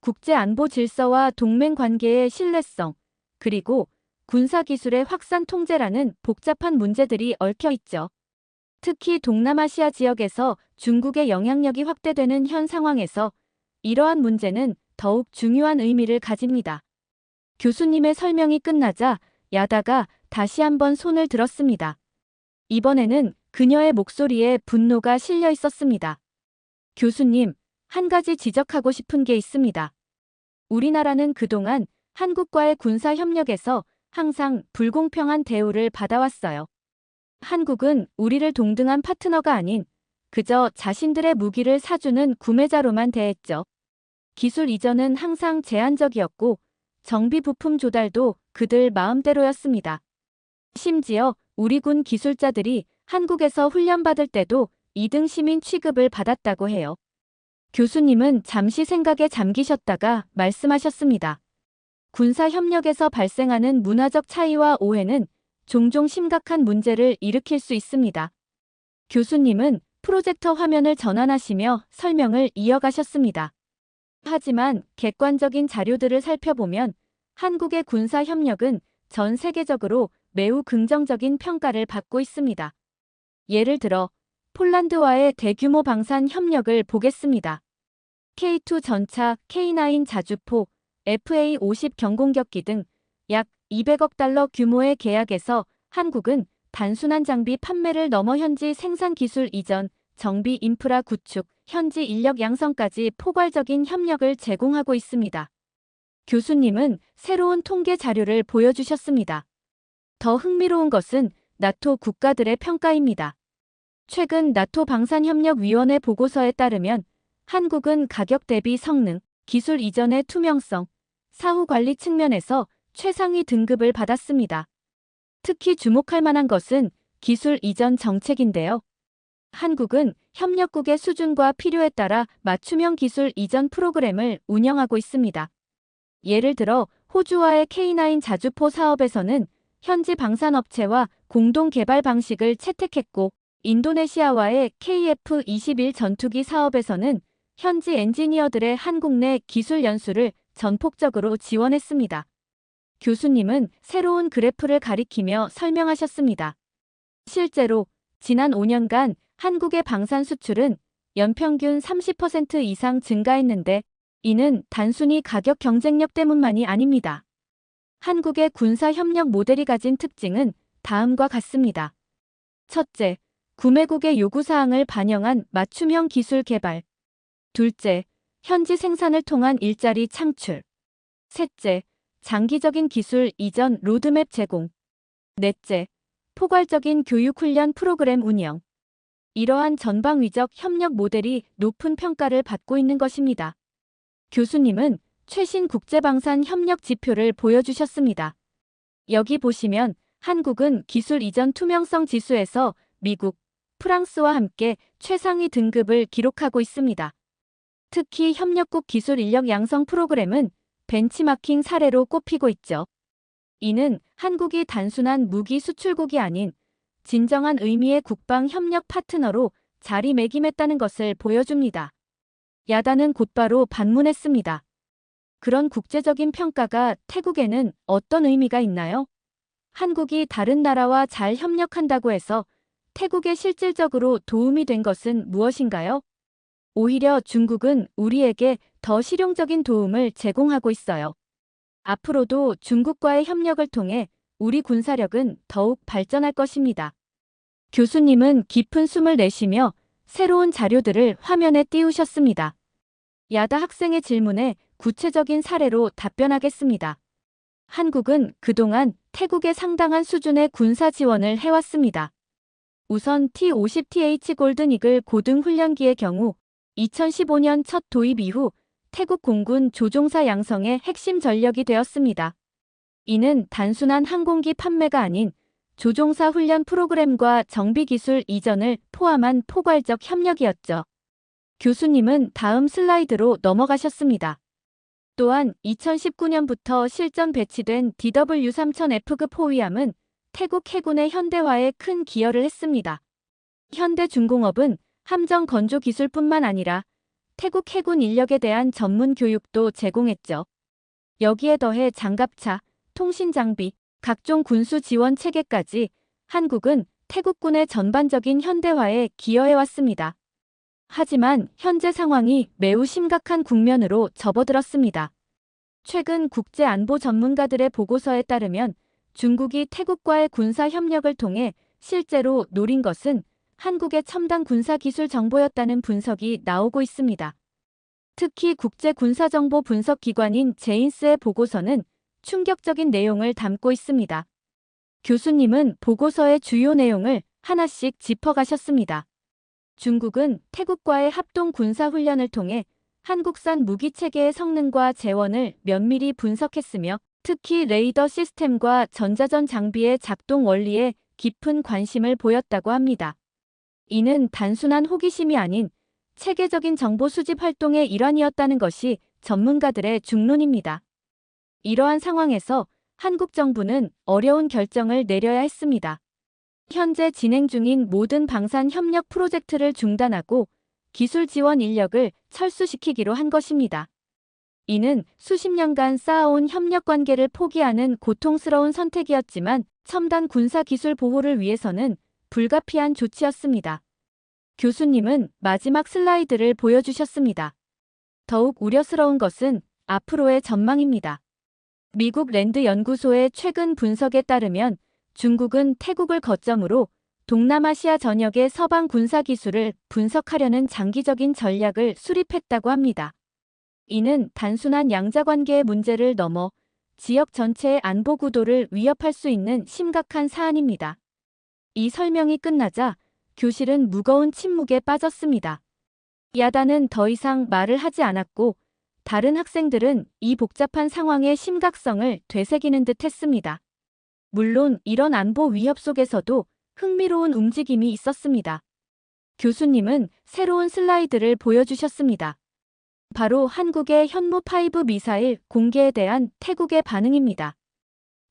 국제안보 질서와 동맹 관계의 신뢰성, 그리고 군사기술의 확산 통제라는 복잡한 문제들이 얽혀 있죠. 특히 동남아시아 지역에서 중국의 영향력이 확대되는 현 상황에서 이러한 문제는 더욱 중요한 의미를 가집니다. 교수님의 설명이 끝나자 야다가 다시 한번 손을 들었습니다. 이번에는 그녀의 목소리에 분노가 실려 있었습니다. 교수님, 한 가지 지적하고 싶은 게 있습니다. 우리나라는 그동안 한국과의 군사 협력에서 항상 불공평한 대우를 받아왔어요. 한국은 우리를 동등한 파트너가 아닌 그저 자신들의 무기를 사주는 구매자로만 대했죠. 기술 이전은 항상 제한적이었고 정비 부품 조달도 그들 마음대로였습니다. 심지어 우리 군 기술자들이 한국에서 훈련받을 때도 2등 시민 취급을 받았다고 해요. 교수님은 잠시 생각에 잠기셨다가 말씀하셨습니다. 군사 협력에서 발생하는 문화적 차이와 오해는 종종 심각한 문제를 일으킬 수 있습니다. 교수님은 프로젝터 화면을 전환하시며 설명을 이어가셨습니다. 하지만 객관적인 자료들을 살펴보면 한국의 군사 협력은 전 세계적으로 매우 긍정적인 평가를 받고 있습니다. 예를 들어 폴란드와의 대규모 방산 협력을 보겠습니다. K2 전차, K9 자주포, FA-50 경공격기 등 약 200억 달러 규모의 계약에서 한국은 단순한 장비 판매를 넘어 현지 생산 기술 이전, 정비 인프라 구축, 현지 인력 양성까지 포괄적인 협력을 제공하고 있습니다. 교수님은 새로운 통계 자료를 보여주셨습니다. 더 흥미로운 것은 나토 국가들의 평가입니다. 최근 나토 방산협력위원회 보고서에 따르면 한국은 가격 대비 성능, 기술 이전의 투명성, 사후 관리 측면에서 최상위 등급을 받았습니다. 특히 주목할 만한 것은 기술 이전 정책인데요. 한국은 협력국의 수준과 필요에 따라 맞춤형 기술 이전 프로그램을 운영하고 있습니다. 예를 들어 호주와의 K9 자주포 사업에서는 현지 방산업체와 공동 개발 방식을 채택했고 인도네시아와의 KF-21 전투기 사업에서는 현지 엔지니어들의 한국 내 기술 연수를 전폭적으로 지원했습니다. 교수님은 새로운 그래프를 가리키며 설명하셨습니다. 실제로 지난 5년간 한국의 방산 수출은 연평균 30% 이상 증가했는데 이는 단순히 가격 경쟁력 때문만이 아닙니다. 한국의 군사협력 모델이 가진 특징은 다음과 같습니다. 첫째, 구매국의 요구사항을 반영한 맞춤형 기술 개발. 둘째, 현지 생산을 통한 일자리 창출. 셋째, 장기적인 기술 이전 로드맵 제공. 넷째, 포괄적인 교육훈련 프로그램 운영. 이러한 전방위적 협력 모델이 높은 평가를 받고 있는 것입니다. 교수님은 최신 국제방산 협력 지표를 보여주셨습니다. 여기 보시면 한국은 기술 이전 투명성 지수에서 미국, 프랑스와 함께 최상위 등급을 기록하고 있습니다. 특히 협력국 기술 인력 양성 프로그램은 벤치마킹 사례로 꼽히고 있죠. 이는 한국이 단순한 무기 수출국이 아닌 진정한 의미의 국방 협력 파트너로 자리매김했다는 것을 보여줍니다. 야단은 곧바로 반문했습니다. 그런 국제적인 평가가 태국에는 어떤 의미가 있나요? 한국이 다른 나라와 잘 협력한다고 해서 태국에 실질적으로 도움이 된 것은 무엇인가요? 오히려 중국은 우리에게 더 실용적인 도움을 제공하고 있어요. 앞으로도 중국과의 협력을 통해 우리 군사력은 더욱 발전할 것입니다. 교수님은 깊은 숨을 내쉬며 새로운 자료들을 화면에 띄우셨습니다. 야다 학생의 질문에 구체적인 사례로 답변하겠습니다. 한국은 그동안 태국에 상당한 수준의 군사 지원을 해왔습니다. 우선 T-50TH 골든이글 고등훈련기의 경우 2015년 첫 도입 이후 태국 공군 조종사 양성의 핵심 전력이 되었습니다. 이는 단순한 항공기 판매가 아닌 조종사 훈련 프로그램과 정비 기술 이전을 포함한 포괄적 협력이었죠. 교수님은 다음 슬라이드로 넘어가셨습니다. 또한 2019년부터 실전 배치된 DW3000F급 호위함은 태국 해군의 현대화에 큰 기여를 했습니다. 현대중공업은 함정 건조 기술뿐만 아니라 태국 해군 인력에 대한 전문 교육도 제공했죠. 여기에 더해 장갑차, 통신장비, 각종 군수 지원 체계까지 한국은 태국군의 전반적인 현대화에 기여해왔습니다. 하지만 현재 상황이 매우 심각한 국면으로 접어들었습니다. 최근 국제안보 전문가들의 보고서에 따르면 중국이 태국과의 군사 협력을 통해 실제로 노린 것은 한국의 첨단 군사기술 정보였다는 분석이 나오고 있습니다. 특히 국제군사정보분석기관인 제인스의 보고서는 충격적인 내용을 담고 있습니다. 교수님은 보고서의 주요 내용을 하나씩 짚어가셨습니다. 중국은 태국과의 합동 군사훈련을 통해 한국산 무기체계의 성능과 재원을 면밀히 분석했으며 특히 레이더 시스템과 전자전 장비의 작동 원리에 깊은 관심을 보였다고 합니다. 이는 단순한 호기심이 아닌 체계적인 정보 수집 활동의 일환이었다는 것이 전문가들의 중론입니다. 이러한 상황에서 한국 정부는 어려운 결정을 내려야 했습니다. 현재 진행 중인 모든 방산 협력 프로젝트를 중단하고 기술 지원 인력을 철수시키기로 한 것입니다. 이는 수십 년간 쌓아온 협력 관계를 포기하는 고통스러운 선택이었지만 첨단 군사 기술 보호를 위해서는 불가피한 조치였습니다. 교수님은 마지막 슬라이드를 보여주셨습니다. 더욱 우려스러운 것은 앞으로의 전망입니다. 미국 랜드 연구소의 최근 분석에 따르면 중국은 태국을 거점으로 동남아시아 전역의 서방 군사 기술을 분석하려는 장기적인 전략을 수립했다고 합니다. 이는 단순한 양자관계의 문제를 넘어 지역 전체의 안보 구도를 위협할 수 있는 심각한 사안입니다. 이 설명이 끝나자 교실은 무거운 침묵에 빠졌습니다. 야다는 더 이상 말을 하지 않았고 다른 학생들은 이 복잡한 상황의 심각성을 되새기는 듯 했습니다. 물론 이런 안보 위협 속에서도 흥미로운 움직임이 있었습니다. 교수님은 새로운 슬라이드를 보여주셨습니다. 바로 한국의 현무5 미사일 공개에 대한 태국의 반응입니다.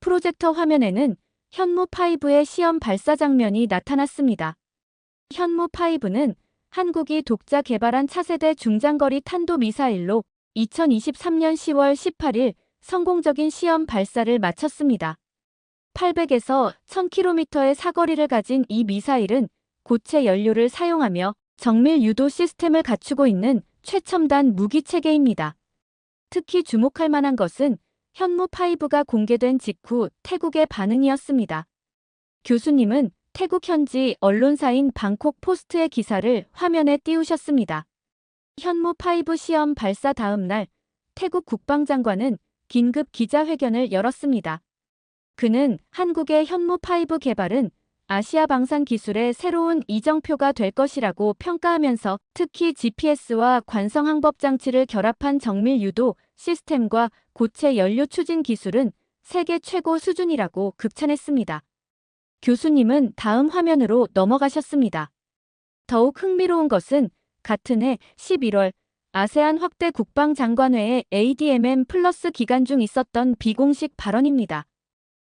프로젝터 화면에는 현무5의 시험 발사 장면이 나타났습니다. 현무5는 한국이 독자 개발한 차세대 중장거리 탄도미사일로 2023년 10월 18일 성공적인 시험 발사를 마쳤습니다. 800에서 1000km의 사거리를 가진 이 미사일은 고체 연료를 사용하며 정밀 유도 시스템을 갖추고 있는 최첨단 무기체계입니다. 특히 주목할 만한 것은 현무5가 공개된 직후 태국의 반응이었습니다. 교수님은 태국 현지 언론사인 방콕 포스트의 기사를 화면에 띄우셨습니다. 현무5 시험 발사 다음 날 태국 국방장관은 긴급 기자회견을 열었습니다. 그는 한국의 현무5 개발은 아시아 방산 기술의 새로운 이정표가 될 것이라고 평가하면서 특히 GPS와 관성 항법 장치를 결합한 정밀 유도 시스템과 고체 연료 추진 기술은 세계 최고 수준이라고 극찬했습니다. 교수님은 다음 화면으로 넘어가셨습니다. 더욱 흥미로운 것은 같은 해 11월 아세안 확대 국방장관회의 ADMM 플러스 기간 중 있었던 비공식 발언입니다.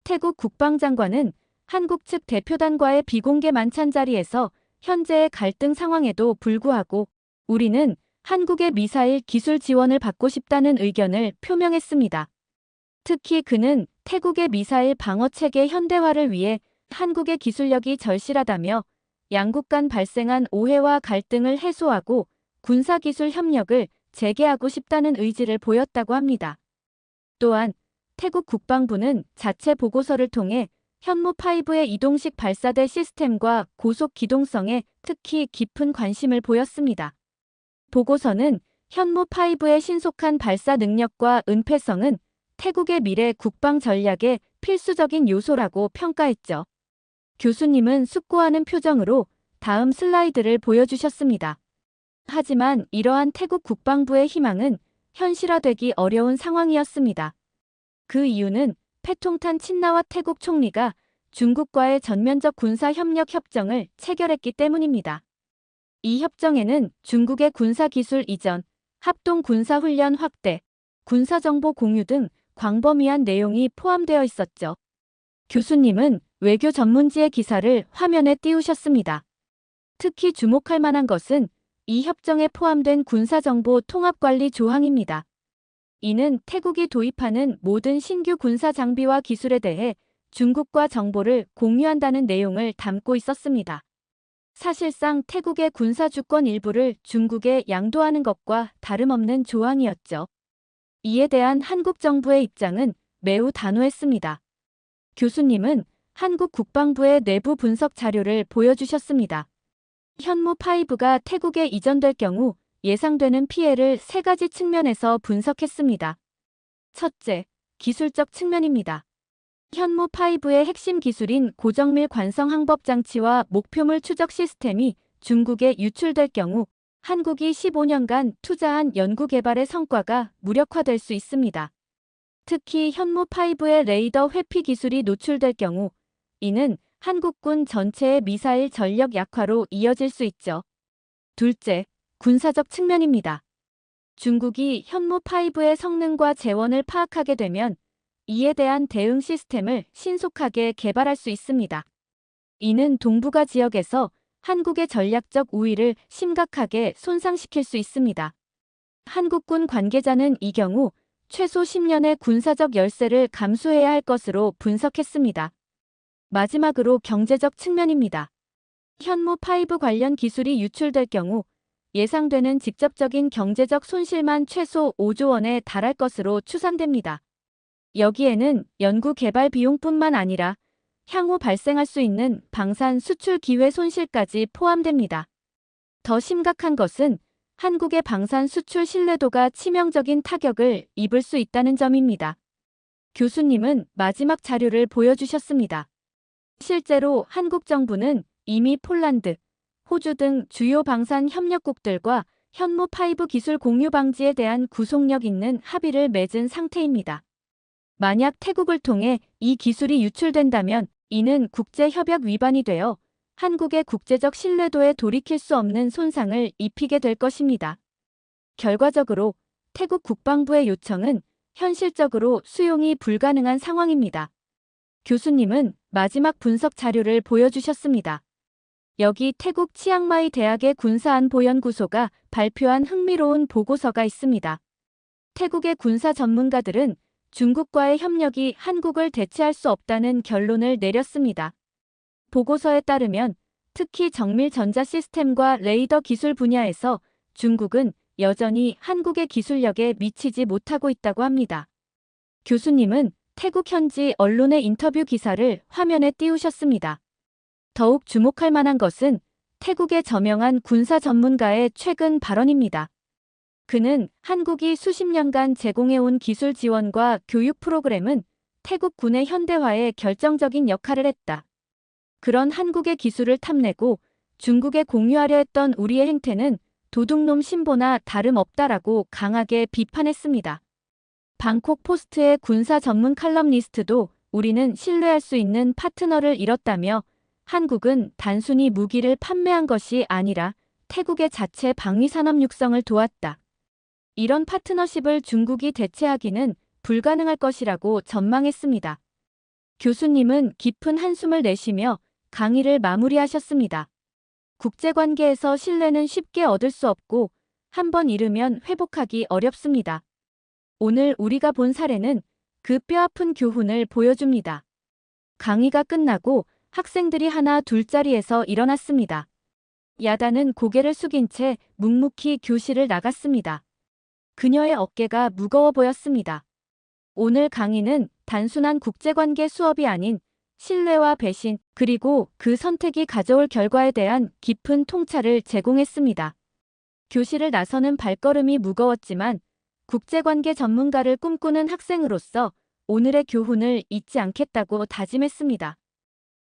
태국 국방장관은 한국 측 대표단과의 비공개 만찬 자리에서 현재의 갈등 상황에도 불구하고 우리는 한국의 미사일 기술 지원을 받고 싶다는 의견을 표명했습니다. 특히 그는 태국의 미사일 방어체계 현대화를 위해 한국의 기술력이 절실하다며 양국 간 발생한 오해와 갈등을 해소하고 군사기술 협력을 재개하고 싶다는 의지를 보였다고 합니다. 또한 태국 국방부는 자체 보고서를 통해 현무5의 이동식 발사대 시스템과 고속 기동성에 특히 깊은 관심을 보였습니다. 보고서는 현무5의 신속한 발사 능력과 은폐성은 태국의 미래 국방 전략의 필수적인 요소라고 평가했죠. 교수님은 숙고하는 표정으로 다음 슬라이드를 보여주셨습니다. 하지만 이러한 태국 국방부의 희망은 현실화되기 어려운 상황이었습니다. 그 이유는 패통탄 친나와 태국 총리가 중국과의 전면적 군사협력 협정을 체결했기 때문입니다. 이 협정에는 중국의 군사기술 이전, 합동군사훈련 확대, 군사정보 공유 등 광범위한 내용이 포함되어 있었죠. 교수님은 외교 전문지의 기사를 화면에 띄우셨습니다. 특히 주목할 만한 것은 이 협정에 포함된 군사정보 통합관리 조항입니다. 이는 태국이 도입하는 모든 신규 군사 장비와 기술에 대해 중국과 정보를 공유한다는 내용을 담고 있었습니다. 사실상 태국의 군사 주권 일부를 중국에 양도하는 것과 다름없는 조항이었죠. 이에 대한 한국 정부의 입장은 매우 단호했습니다. 교수님은 한국 국방부의 내부 분석 자료를 보여주셨습니다. 현무5가 태국에 이전될 경우 예상되는 피해를 세 가지 측면에서 분석했습니다. 첫째, 기술적 측면입니다. 현무5의 핵심 기술인 고정밀 관성 항법 장치와 목표물 추적 시스템이 중국에 유출될 경우 한국이 15년간 투자한 연구개발의 성과가 무력화될 수 있습니다. 특히 현무5의 레이더 회피 기술이 노출될 경우 이는 한국군 전체의 미사일 전력 약화로 이어질 수 있죠. 둘째, 군사적 측면입니다. 중국이 현무5의 성능과 재원을 파악하게 되면 이에 대한 대응 시스템을 신속하게 개발할 수 있습니다. 이는 동북아 지역에서 한국의 전략적 우위를 심각하게 손상시킬 수 있습니다. 한국군 관계자는 이 경우 최소 10년의 군사적 열세를 감수해야 할 것으로 분석했습니다. 마지막으로 경제적 측면입니다. 현무5 관련 기술이 유출될 경우 예상되는 직접적인 경제적 손실만 최소 5조 원에 달할 것으로 추산됩니다. 여기에는 연구 개발 비용뿐만 아니라 향후 발생할 수 있는 방산 수출 기회 손실까지 포함됩니다. 더 심각한 것은 한국의 방산 수출 신뢰도가 치명적인 타격을 입을 수 있다는 점입니다. 교수님은 마지막 자료를 보여주셨습니다. 실제로 한국 정부는 이미 폴란드, 호주 등 주요 방산 협력국들과 현무5 기술 공유 방지에 대한 구속력 있는 합의를 맺은 상태입니다. 만약 태국을 통해 이 기술이 유출된다면 이는 국제협약 위반이 되어 한국의 국제적 신뢰도에 돌이킬 수 없는 손상을 입히게 될 것입니다. 결과적으로 태국 국방부의 요청은 현실적으로 수용이 불가능한 상황입니다. 교수님은 마지막 분석 자료를 보여주셨습니다. 여기 태국 치앙마이 대학의 군사안보연구소가 발표한 흥미로운 보고서가 있습니다. 태국의 군사 전문가들은 중국과의 협력이 한국을 대체할 수 없다는 결론을 내렸습니다. 보고서에 따르면 특히 정밀 전자 시스템과 레이더 기술 분야에서 중국은 여전히 한국의 기술력에 미치지 못하고 있다고 합니다. 교수님은 태국 현지 언론의 인터뷰 기사를 화면에 띄우셨습니다. 더욱 주목할 만한 것은 태국의 저명한 군사 전문가의 최근 발언입니다. 그는 한국이 수십 년간 제공해온 기술 지원과 교육 프로그램은 태국 군의 현대화에 결정적인 역할을 했다. 그런 한국의 기술을 탐내고 중국에 공유하려 했던 우리의 행태는 도둑놈 신보나 다름없다라고 강하게 비판했습니다. 방콕 포스트의 군사 전문 칼럼니스트도 우리는 신뢰할 수 있는 파트너를 잃었다며 한국은 단순히 무기를 판매한 것이 아니라 태국의 자체 방위산업 육성을 도왔다. 이런 파트너십을 중국이 대체하기는 불가능할 것이라고 전망했습니다. 교수님은 깊은 한숨을 내쉬며 강의를 마무리하셨습니다. 국제관계에서 신뢰는 쉽게 얻을 수 없고 한번 잃으면 회복하기 어렵습니다. 오늘 우리가 본 사례는 그 뼈아픈 교훈을 보여줍니다. 강의가 끝나고 학생들이 하나 둘자리에서 일어났습니다. 야단은 고개를 숙인 채 묵묵히 교실을 나갔습니다. 그녀의 어깨가 무거워 보였습니다. 오늘 강의는 단순한 국제관계 수업이 아닌 신뢰와 배신, 그리고 그 선택이 가져올 결과에 대한 깊은 통찰을 제공했습니다. 교실을 나서는 발걸음이 무거웠지만 국제관계 전문가를 꿈꾸는 학생으로서 오늘의 교훈을 잊지 않겠다고 다짐했습니다.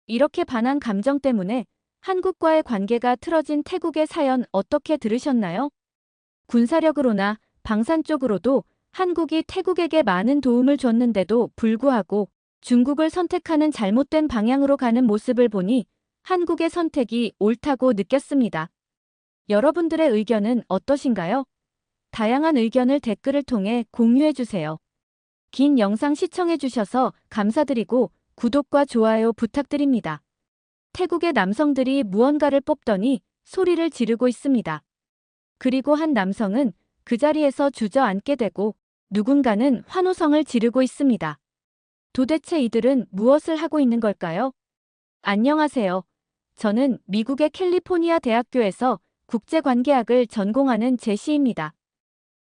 이렇게 반한 감정 때문에 한국과의 관계가 틀어진 태국의 사연 어떻게 들으셨나요? 군사력으로나 방산 쪽으로도 한국이 태국에게 많은 도움을 줬는데도 불구하고 중국을 선택하는 잘못된 방향으로 가는 모습을 보니 한국의 선택이 옳다고 느꼈습니다. 여러분들의 의견은 어떠신가요? 다양한 의견을 댓글을 통해 공유해주세요. 긴 영상 시청해주셔서 감사드리고 구독과 좋아요 부탁드립니다. 태국의 남성들이 무언가를 뽑더니 소리를 지르고 있습니다. 그리고 한 남성은 그 자리에서 주저앉게 되고 누군가는 환호성을 지르고 있습니다. 도대체 이들은 무엇을 하고 있는 걸까요? 안녕하세요. 저는 미국의 캘리포니아 대학교에서 국제관계학을 전공하는 제시입니다.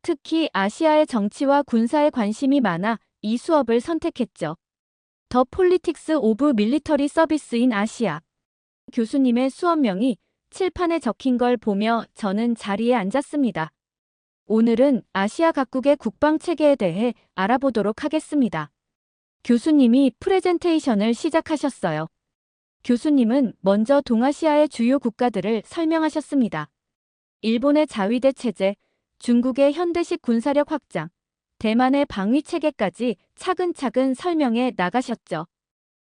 특히 아시아의 정치와 군사에 관심이 많아 이 수업을 선택했죠. 더 폴리틱스 오브 밀리터리 서비스 인 아시아. 교수님의 수업명이 칠판에 적힌 걸 보며 저는 자리에 앉았습니다. 오늘은 아시아 각국의 국방 체계에 대해 알아보도록 하겠습니다. 교수님이 프레젠테이션을 시작하셨어요. 교수님은 먼저 동아시아의 주요 국가들을 설명하셨습니다. 일본의 자위대 체제, 중국의 현대식 군사력 확장, 대만의 방위 체계까지 차근차근 설명해 나가셨죠.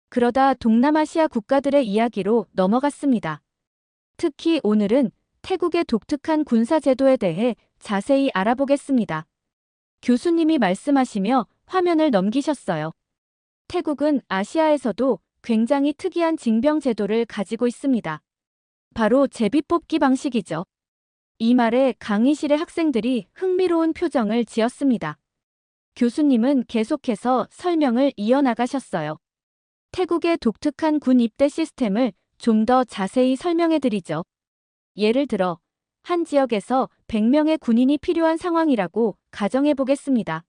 그러다 동남아시아 국가들의 이야기로 넘어갔습니다. 특히 오늘은 태국의 독특한 군사제도에 대해 자세히 알아보겠습니다. 교수님이 말씀하시며 화면을 넘기셨어요. 태국은 아시아에서도 굉장히 특이한 징병 제도를 가지고 있습니다. 바로 제비뽑기 방식이죠. 이 말에 강의실의 학생들이 흥미로운 표정을 지었습니다. 교수님은 계속해서 설명을 이어나가셨어요. 태국의 독특한 군 입대 시스템을 좀 더 자세히 설명해드리죠. 예를 들어 한 지역에서 100명의 군인이 필요한 상황이라고 가정해보겠습니다.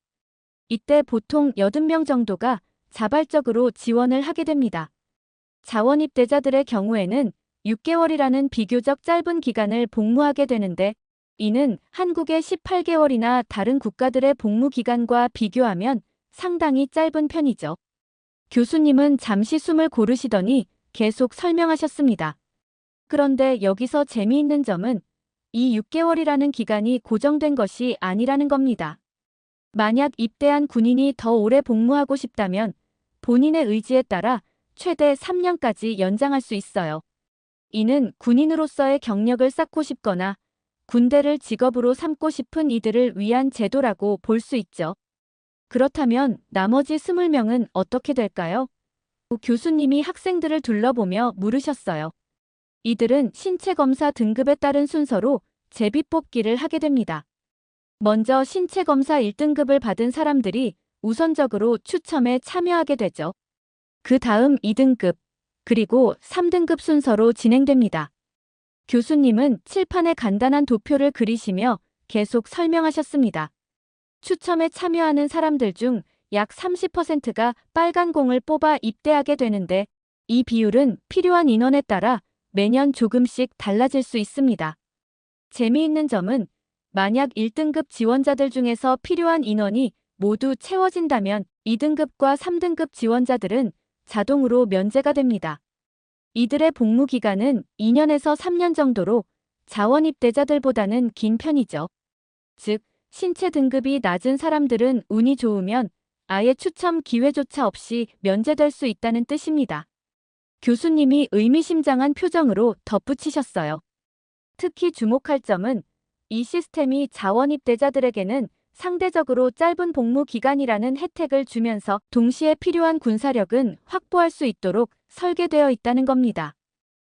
이때 보통 80명 정도가 자발적으로 지원을 하게 됩니다. 자원입대자들의 경우에는 6개월이라는 비교적 짧은 기간을 복무하게 되는데 이는 한국의 18개월이나 다른 국가들의 복무 기간과 비교하면 상당히 짧은 편이죠. 교수님은 잠시 숨을 고르시더니 계속 설명하셨습니다. 그런데 여기서 재미있는 점은 이 6개월이라는 기간이 고정된 것이 아니라는 겁니다. 만약 입대한 군인이 더 오래 복무하고 싶다면 본인의 의지에 따라 최대 3년까지 연장할 수 있어요. 이는 군인으로서의 경력을 쌓고 싶거나 군대를 직업으로 삼고 싶은 이들을 위한 제도라고 볼 수 있죠. 그렇다면 나머지 20명은 어떻게 될까요? 교수님이 학생들을 둘러보며 물으셨어요. 이들은 신체 검사 등급에 따른 순서로 제비뽑기를 하게 됩니다. 먼저 신체 검사 1등급을 받은 사람들이 우선적으로 추첨에 참여하게 되죠. 그 다음 2등급, 그리고 3등급 순서로 진행됩니다. 교수님은 칠판에 간단한 도표를 그리시며 계속 설명하셨습니다. 추첨에 참여하는 사람들 중 약 30%가 빨간 공을 뽑아 입대하게 되는데 이 비율은 필요한 인원에 따라 매년 조금씩 달라질 수 있습니다. 재미있는 점은 만약 1등급 지원자들 중에서 필요한 인원이 모두 채워진다면 2등급과 3등급 지원자들은 자동으로 면제가 됩니다. 이들의 복무 기간은 2년에서 3년 정도로 자원입대자들보다는 긴 편이죠. 즉, 신체 등급이 낮은 사람들은 운이 좋으면 아예 추첨 기회조차 없이 면제될 수 있다는 뜻입니다. 교수님이 의미심장한 표정으로 덧붙이셨어요. 특히 주목할 점은 이 시스템이 자원입대자들에게는 상대적으로 짧은 복무 기간이라는 혜택을 주면서 동시에 필요한 군사력은 확보할 수 있도록 설계되어 있다는 겁니다.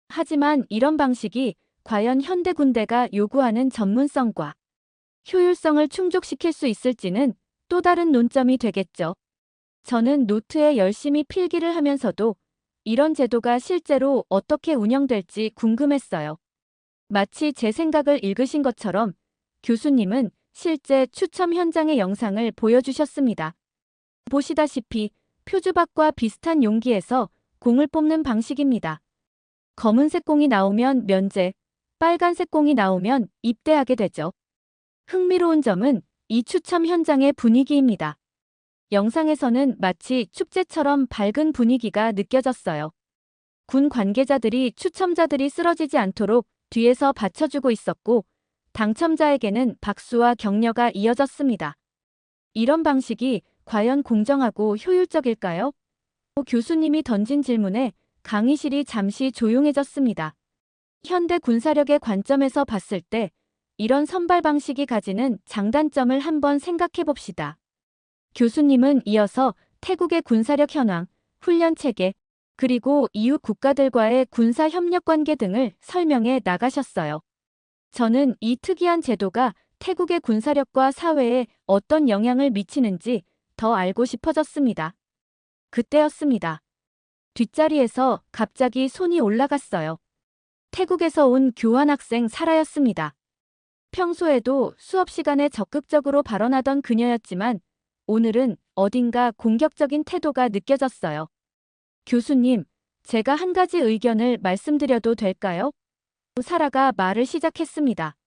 하지만 이런 방식이 과연 현대 군대가 요구하는 전문성과 효율성을 충족시킬 수 있을지는 또 다른 논점이 되겠죠. 저는 노트에 열심히 필기를 하면서도 이런 제도가 실제로 어떻게 운영될지 궁금했어요. 마치 제 생각을 읽으신 것처럼 교수님은 실제 추첨 현장의 영상을 보여주셨습니다. 보시다시피 표주박과 비슷한 용기에서 공을 뽑는 방식입니다. 검은색 공이 나오면 면제, 빨간색 공이 나오면 입대하게 되죠. 흥미로운 점은 이 추첨 현장의 분위기입니다. 영상에서는 마치 축제처럼 밝은 분위기가 느껴졌어요. 군 관계자들이 추첨자들이 쓰러지지 않도록 뒤에서 받쳐주고 있었고, 당첨자에게는 박수와 격려가 이어졌습니다. 이런 방식이 과연 공정하고 효율적일까요? 교수님이 던진 질문에 강의실이 잠시 조용해졌습니다. 현대 군사력의 관점에서 봤을 때 이런 선발 방식이 가지는 장단점을 한번 생각해 봅시다. 교수님은 이어서 태국의 군사력 현황, 훈련 체계, 그리고 이웃 국가들과의 군사 협력 관계 등을 설명해 나가셨어요. 저는 이 특이한 제도가 태국의 군사력과 사회에 어떤 영향을 미치는지 더 알고 싶어졌습니다. 그때였습니다. 뒷자리에서 갑자기 손이 올라갔어요. 태국에서 온 교환학생 사라였습니다. 평소에도 수업 시간에 적극적으로 발언하던 그녀였지만 오늘은 어딘가 공격적인 태도가 느껴졌어요. 교수님, 제가 한 가지 의견을 말씀드려도 될까요? 사라가 말을 시작했습니다.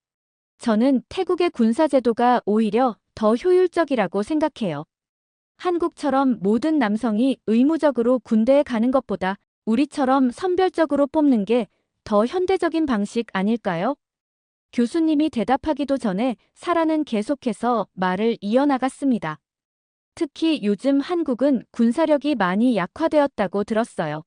저는 태국의 군사제도가 오히려 더 효율적이라고 생각해요. 한국처럼 모든 남성이 의무적으로 군대에 가는 것보다 우리처럼 선별적으로 뽑는 게 더 현대적인 방식 아닐까요? 교수님이 대답하기도 전에 사라는 계속해서 말을 이어나갔습니다. 특히 요즘 한국은 군사력이 많이 약화되었다고 들었어요.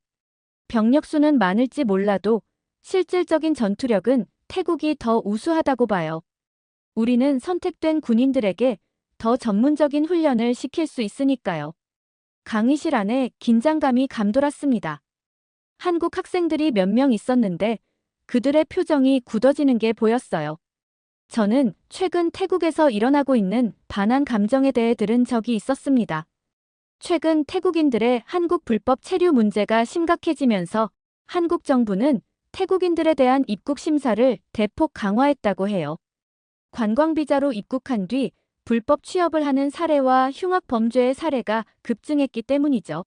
병력 수는 많을지 몰라도 실질적인 전투력은 태국이 더 우수하다고 봐요. 우리는 선택된 군인들에게 더 전문적인 훈련을 시킬 수 있으니까요. 강의실 안에 긴장감이 감돌았습니다. 한국 학생들이 몇 명 있었는데 그들의 표정이 굳어지는 게 보였어요. 저는 최근 태국에서 일어나고 있는 반한 감정에 대해 들은 적이 있었습니다. 최근 태국인들의 한국 불법 체류 문제가 심각해지면서 한국 정부는 태국인들에 대한 입국 심사를 대폭 강화했다고 해요. 관광비자로 입국한 뒤 불법 취업을 하는 사례와 흉악 범죄의 사례가 급증했기 때문이죠.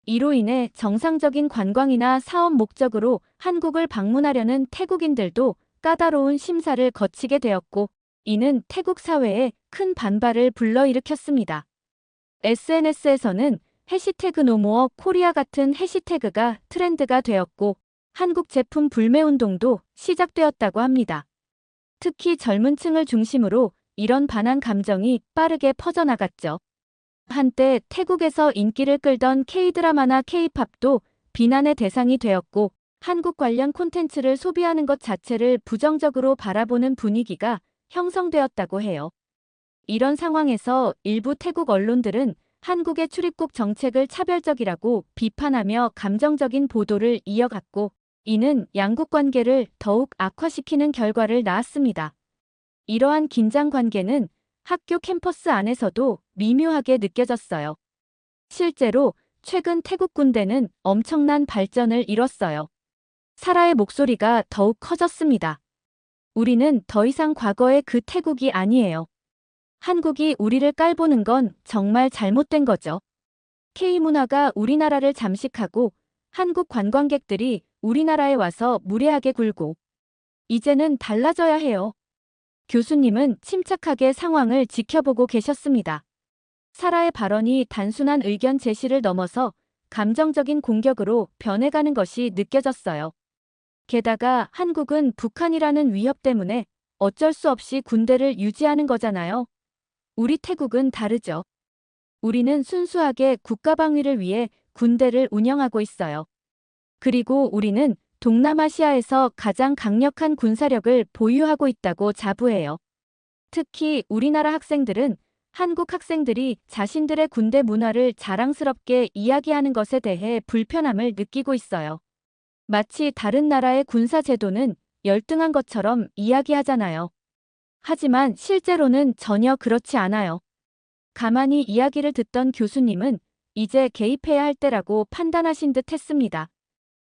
이로 인해 정상적인 관광이나 사업 목적으로 한국을 방문하려는 태국인들도 까다로운 심사를 거치게 되었고, 이는 태국 사회에 큰 반발을 불러일으켰습니다. SNS에서는 해시태그 노모어 코리아 같은 해시태그가 트렌드가 되었고, 한국 제품 불매 운동도 시작되었다고 합니다. 특히 젊은 층을 중심으로 이런 반한 감정이 빠르게 퍼져나갔죠. 한때 태국에서 인기를 끌던 K-드라마나 K-팝도 비난의 대상이 되었고, 한국 관련 콘텐츠를 소비하는 것 자체를 부정적으로 바라보는 분위기가 형성되었다고 해요. 이런 상황에서 일부 태국 언론들은 한국의 출입국 정책을 차별적이라고 비판하며 감정적인 보도를 이어갔고, 이는 양국 관계를 더욱 악화시키는 결과를 낳았습니다. 이러한 긴장 관계는 학교 캠퍼스 안에서도 미묘하게 느껴졌어요. 실제로 최근 태국 군대는 엄청난 발전을 이뤘어요. 사라의 목소리가 더욱 커졌습니다. 우리는 더 이상 과거의 그 태국이 아니에요. 한국이 우리를 깔보는 건 정말 잘못된 거죠. K문화가 우리나라를 잠식하고 한국 관광객들이 우리나라에 와서 무례하게 굴고 이제는 달라져야 해요. 교수님은 침착하게 상황을 지켜보고 계셨습니다. 사라의 발언이 단순한 의견 제시를 넘어서 감정적인 공격으로 변해가는 것이 느껴졌어요. 게다가 한국은 북한이라는 위협 때문에 어쩔 수 없이 군대를 유지하는 거잖아요. 우리 태국은 다르죠. 우리는 순수하게 국가방위를 위해 군대를 운영하고 있어요. 그리고 우리는 동남아시아에서 가장 강력한 군사력을 보유하고 있다고 자부해요. 특히 우리나라 학생들은 한국 학생들이 자신들의 군대 문화를 자랑스럽게 이야기하는 것에 대해 불편함을 느끼고 있어요. 마치 다른 나라의 군사 제도는 열등한 것처럼 이야기하잖아요. 하지만 실제로는 전혀 그렇지 않아요. 가만히 이야기를 듣던 교수님은 이제 개입해야 할 때라고 판단하신 듯 했습니다.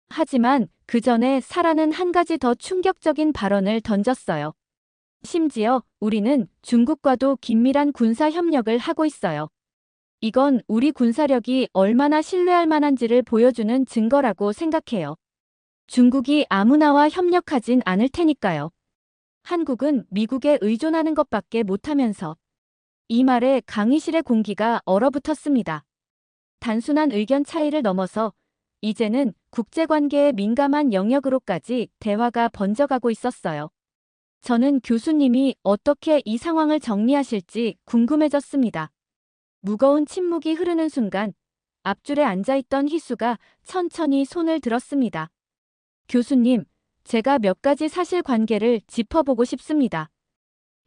하지만 그 전에 사라는 한 가지 더 충격적인 발언을 던졌어요. 심지어 우리는 중국과도 긴밀한 군사 협력을 하고 있어요. 이건 우리 군사력이 얼마나 신뢰할 만한지를 보여주는 증거라고 생각해요. 중국이 아무나와 협력하진 않을 테니까요. 한국은 미국에 의존하는 것밖에 못하면서 이 말에 강의실의 공기가 얼어붙었습니다. 단순한 의견 차이를 넘어서 이제는 국제관계에 민감한 영역으로까지 대화가 번져가고 있었어요. 저는 교수님이 어떻게 이 상황을 정리하실지 궁금해졌습니다. 무거운 침묵이 흐르는 순간 앞줄에 앉아있던 희수가 천천히 손을 들었습니다. 교수님, 제가 몇 가지 사실관계를 짚어보고 싶습니다.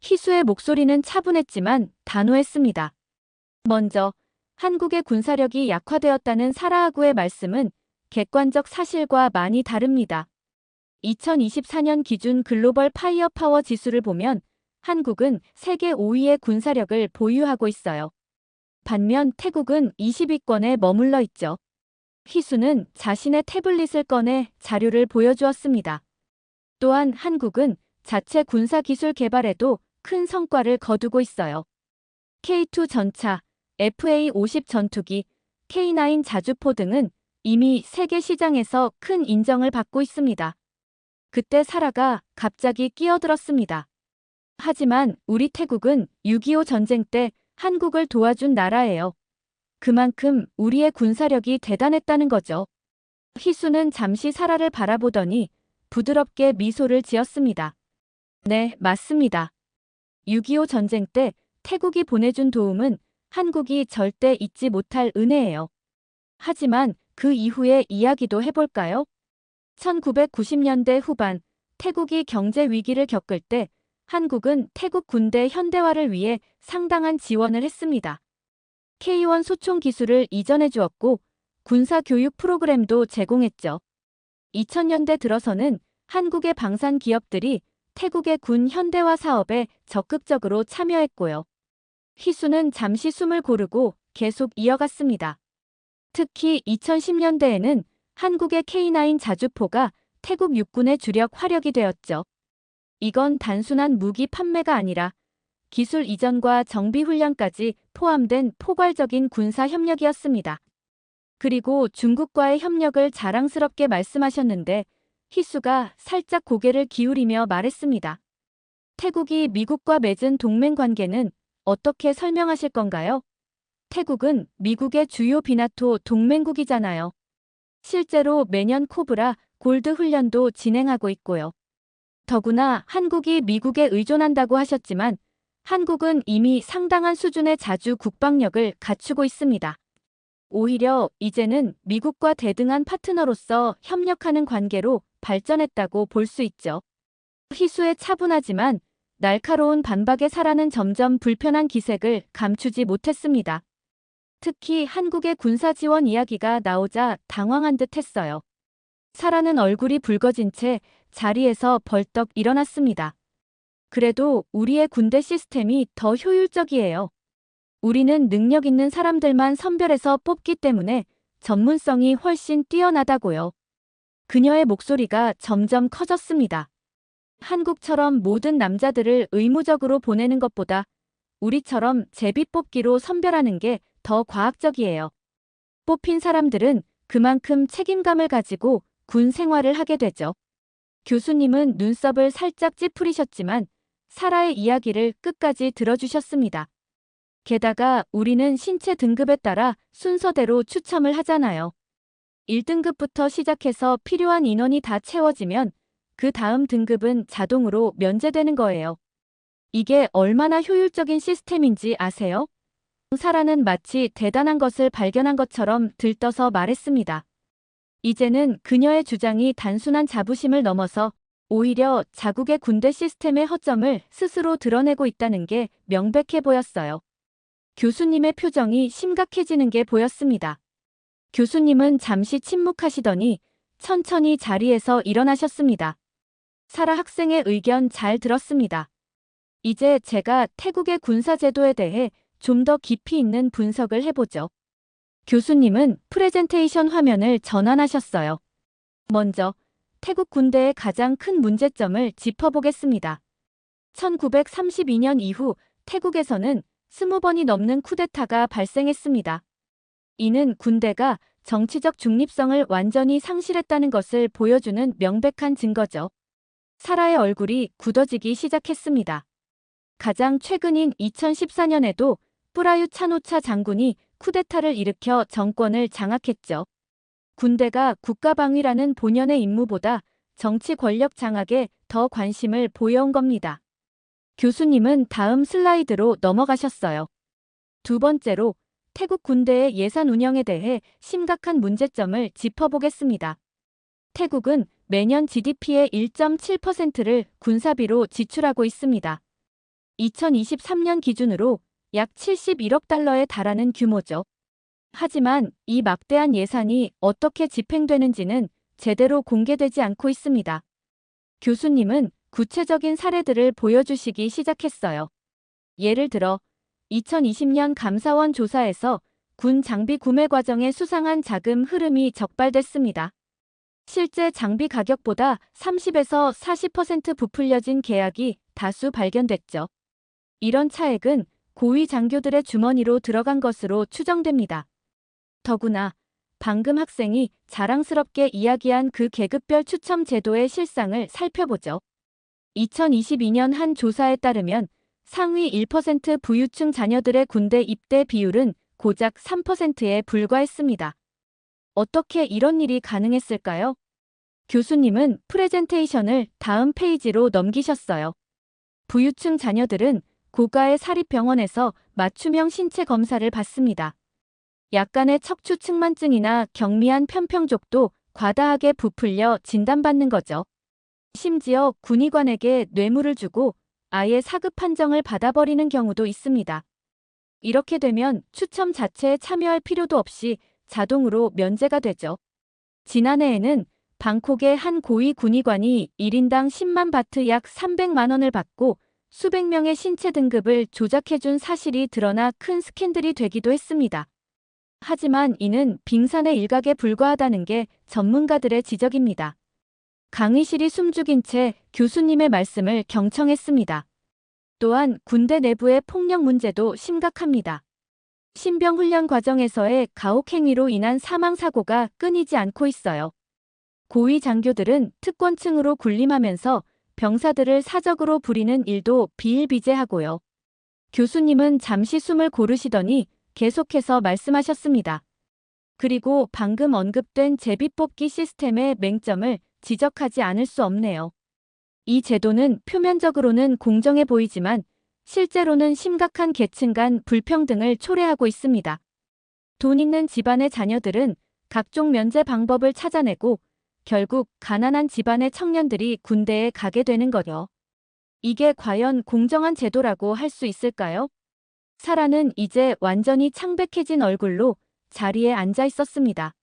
희수의 목소리는 차분했지만 단호했습니다. 먼저, 한국의 군사력이 약화되었다는 사라하구의 말씀은 객관적 사실과 많이 다릅니다. 2024년 기준 글로벌 파이어 파워 지수를 보면 한국은 세계 5위의 군사력을 보유하고 있어요. 반면 태국은 20위권에 머물러 있죠. 희수는 자신의 태블릿을 꺼내 자료를 보여주었습니다. 또한 한국은 자체 군사기술 개발에도 큰 성과를 거두고 있어요. K2 전차, FA-50 전투기, K9 자주포 등은 이미 세계 시장에서 큰 인정을 받고 있습니다. 그때 사라가 갑자기 끼어들었습니다. 하지만 우리 태국은 6.25 전쟁 때 한국을 도와준 나라예요. 그만큼 우리의 군사력이 대단했다는 거죠. 희수는 잠시 사라를 바라보더니 부드럽게 미소를 지었습니다. 네, 맞습니다. 6.25 전쟁 때 태국이 보내준 도움은 한국이 절대 잊지 못할 은혜예요. 하지만 그 이후의 이야기도 해볼까요? 1990년대 후반 태국이 경제 위기를 겪을 때 한국은 태국 군대 현대화를 위해 상당한 지원을 했습니다. K1 소총 기술을 이전해 주었고 군사 교육 프로그램도 제공했죠. 2000년대 들어서는 한국의 방산 기업들이 태국의 군 현대화 사업에 적극적으로 참여했고요. 희수는 잠시 숨을 고르고 계속 이어갔습니다. 특히 2010년대에는 한국의 K9 자주포가 태국 육군의 주력 화력이 되었죠. 이건 단순한 무기 판매가 아니라 기술 이전과 정비 훈련까지 포함된 포괄적인 군사 협력이었습니다. 그리고 중국과의 협력을 자랑스럽게 말씀하셨는데 희수가 살짝 고개를 기울이며 말했습니다. 태국이 미국과 맺은 동맹 관계는 어떻게 설명하실 건가요? 태국은 미국의 주요 비나토 동맹국이잖아요. 실제로 매년 코브라, 골드 훈련도 진행하고 있고요. 더구나 한국이 미국에 의존한다고 하셨지만 한국은 이미 상당한 수준의 자주 국방력을 갖추고 있습니다. 오히려 이제는 미국과 대등한 파트너로서 협력하는 관계로 발전했다고 볼 수 있죠. 희수의 차분하지만 날카로운 반박의 사라는 점점 불편한 기색을 감추지 못했습니다. 특히 한국의 군사 지원 이야기가 나오자 당황한 듯 했어요. 사라는 얼굴이 붉어진 채 자리에서 벌떡 일어났습니다. 그래도 우리의 군대 시스템이 더 효율적이에요. 우리는 능력 있는 사람들만 선별해서 뽑기 때문에 전문성이 훨씬 뛰어나다고요. 그녀의 목소리가 점점 커졌습니다. 한국처럼 모든 남자들을 의무적으로 보내는 것보다 우리처럼 제비 뽑기로 선별하는 게 더 과학적이에요. 뽑힌 사람들은 그만큼 책임감을 가지고 군 생활을 하게 되죠. 교수님은 눈썹을 살짝 찌푸리셨지만 사라의 이야기를 끝까지 들어주셨습니다. 게다가 우리는 신체 등급에 따라 순서대로 추첨을 하잖아요. 1등급부터 시작해서 필요한 인원이 다 채워지면 그 다음 등급은 자동으로 면제되는 거예요. 이게 얼마나 효율적인 시스템인지 아세요? 사라는 마치 대단한 것을 발견한 것처럼 들떠서 말했습니다. 이제는 그녀의 주장이 단순한 자부심을 넘어서 오히려 자국의 군대 시스템의 허점을 스스로 드러내고 있다는 게 명백해 보였어요. 교수님의 표정이 심각해지는 게 보였습니다. 교수님은 잠시 침묵하시더니 천천히 자리에서 일어나셨습니다. 사라 학생의 의견 잘 들었습니다. 이제 제가 태국의 군사제도에 대해 좀 더 깊이 있는 분석을 해보죠. 교수님은 프레젠테이션 화면을 전환하셨어요. 먼저 태국 군대의 가장 큰 문제점을 짚어보겠습니다. 1932년 이후 태국에서는 20번이 넘는 쿠데타가 발생했습니다. 이는 군대가 정치적 중립성을 완전히 상실했다는 것을 보여주는 명백한 증거죠. 사라의 얼굴이 굳어지기 시작했습니다. 가장 최근인 2014년에도 뿌라유 차노차 장군이 쿠데타를 일으켜 정권을 장악했죠. 군대가 국가방위라는 본연의 임무보다 정치 권력 장악에 더 관심을 보여온 겁니다. 교수님은 다음 슬라이드로 넘어가셨어요. 두 번째로 태국 군대의 예산 운영에 대해 심각한 문제점을 짚어보겠습니다. 태국은 매년 GDP의 1.7%를 군사비로 지출하고 있습니다. 2023년 기준으로 약 71억 달러에 달하는 규모죠. 하지만 이 막대한 예산이 어떻게 집행되는지는 제대로 공개되지 않고 있습니다. 교수님은 구체적인 사례들을 보여주시기 시작했어요. 예를 들어 2020년 감사원 조사에서 군 장비 구매 과정에 수상한 자금 흐름이 적발됐습니다. 실제 장비 가격보다 30에서 40% 부풀려진 계약이 다수 발견됐죠. 이런 차액은 고위 장교들의 주머니로 들어간 것으로 추정됩니다. 더구나 방금 학생이 자랑스럽게 이야기한 그 계급별 추첨 제도의 실상을 살펴보죠. 2022년 한 조사에 따르면 상위 1% 부유층 자녀들의 군대 입대 비율은 고작 3%에 불과했습니다. 어떻게 이런 일이 가능했을까요? 교수님은 프레젠테이션을 다음 페이지로 넘기셨어요. 부유층 자녀들은 고가의 사립병원에서 맞춤형 신체 검사를 받습니다. 약간의 척추 측만증이나 경미한 편평족도 과다하게 부풀려 진단받는 거죠. 심지어 군의관에게 뇌물을 주고 아예 사급 판정을 받아버리는 경우도 있습니다. 이렇게 되면 추첨 자체에 참여할 필요도 없이 자동으로 면제가 되죠. 지난해에는 방콕의 한 고위 군의관이 1인당 10만 바트 약 300만 원을 받고 수백 명의 신체 등급을 조작해준 사실이 드러나 큰 스캔들이 되기도 했습니다. 하지만 이는 빙산의 일각에 불과하다는 게 전문가들의 지적입니다. 강의실이 숨죽인 채 교수님의 말씀을 경청했습니다. 또한 군대 내부의 폭력 문제도 심각합니다. 신병 훈련 과정에서의 가혹행위로 인한 사망사고가 끊이지 않고 있어요. 고위 장교들은 특권층으로 군림하면서 병사들을 사적으로 부리는 일도 비일비재하고요. 교수님은 잠시 숨을 고르시더니 계속해서 말씀하셨습니다. 그리고 방금 언급된 제비뽑기 시스템의 맹점을 지적하지 않을 수 없네요. 이 제도는 표면적으로는 공정해 보이지만 실제로는 심각한 계층 간 불평등을 초래하고 있습니다. 돈 있는 집안의 자녀들은 각종 면제 방법을 찾아내고 결국 가난한 집안의 청년들이 군대에 가게 되는 거죠. 이게 과연 공정한 제도라고 할 수 있을까요? 사라는 이제 완전히 창백해진 얼굴로 자리에 앉아 있었습니다.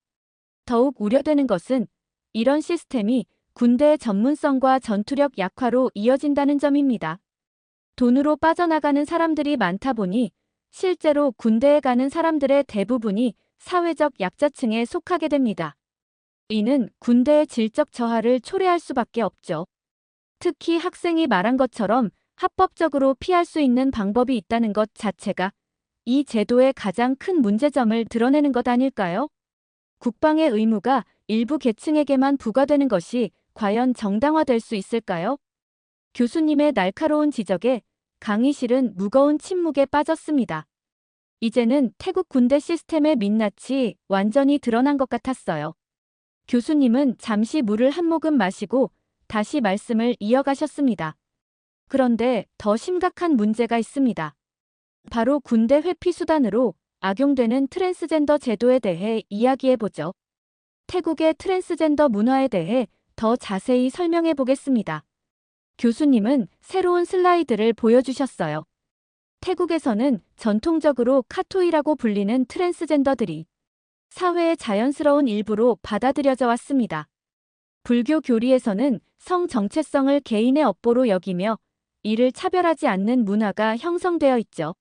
더욱 우려되는 것은 이런 시스템이 군대의 전문성과 전투력 약화로 이어진다는 점입니다. 돈으로 빠져나가는 사람들이 많다 보니 실제로 군대에 가는 사람들의 대부분이 사회적 약자층에 속하게 됩니다. 이는 군대의 질적 저하를 초래할 수밖에 없죠. 특히 학생이 말한 것처럼 합법적으로 피할 수 있는 방법이 있다는 것 자체가 이 제도의 가장 큰 문제점을 드러내는 것 아닐까요? 국방의 의무가 일부 계층에게만 부과되는 것이 과연 정당화될 수 있을까요? 교수님의 날카로운 지적에 강의실은 무거운 침묵에 빠졌습니다. 이제는 태국 군대 시스템의 민낯이 완전히 드러난 것 같았어요. 교수님은 잠시 물을 한 모금 마시고 다시 말씀을 이어가셨습니다. 그런데 더 심각한 문제가 있습니다. 바로 군대 회피 수단으로 악용되는 트랜스젠더 제도에 대해 이야기해보죠. 태국의 트랜스젠더 문화에 대해 더 자세히 설명해 보겠습니다. 교수님은 새로운 슬라이드를 보여주셨어요. 태국에서는 전통적으로 카토이라고 불리는 트랜스젠더들이 사회의 자연스러운 일부로 받아들여져 왔습니다. 불교 교리에서는 성 정체성을 개인의 업보로 여기며 이를 차별하지 않는 문화가 형성되어 있죠.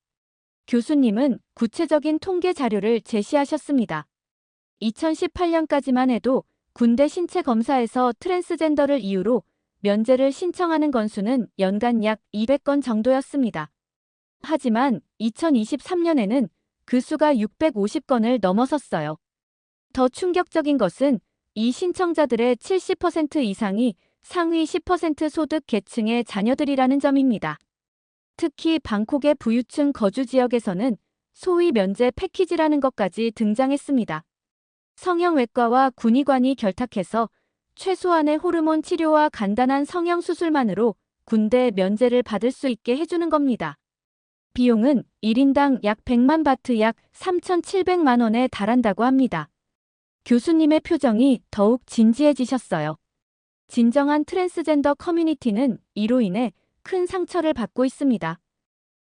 교수님은 구체적인 통계 자료를 제시하셨습니다. 2018년까지만 해도 군대 신체 검사에서 트랜스젠더를 이유로 면제를 신청하는 건수는 연간 약 200건 정도였습니다. 하지만 2023년에는 그 수가 650건을 넘어섰어요. 더 충격적인 것은 이 신청자들의 70% 이상이 상위 10% 소득 계층의 자녀들이라는 점입니다. 특히 방콕의 부유층 거주 지역에서는 소위 면제 패키지라는 것까지 등장했습니다. 성형외과와 군의관이 결탁해서 최소한의 호르몬 치료와 간단한 성형 수술만으로 군대 면제를 받을 수 있게 해주는 겁니다. 비용은 1인당 약 100만 바트 약 3,700만 원에 달한다고 합니다. 교수님의 표정이 더욱 진지해지셨어요. 진정한 트랜스젠더 커뮤니티는 이로 인해 큰 상처를 받고 있습니다.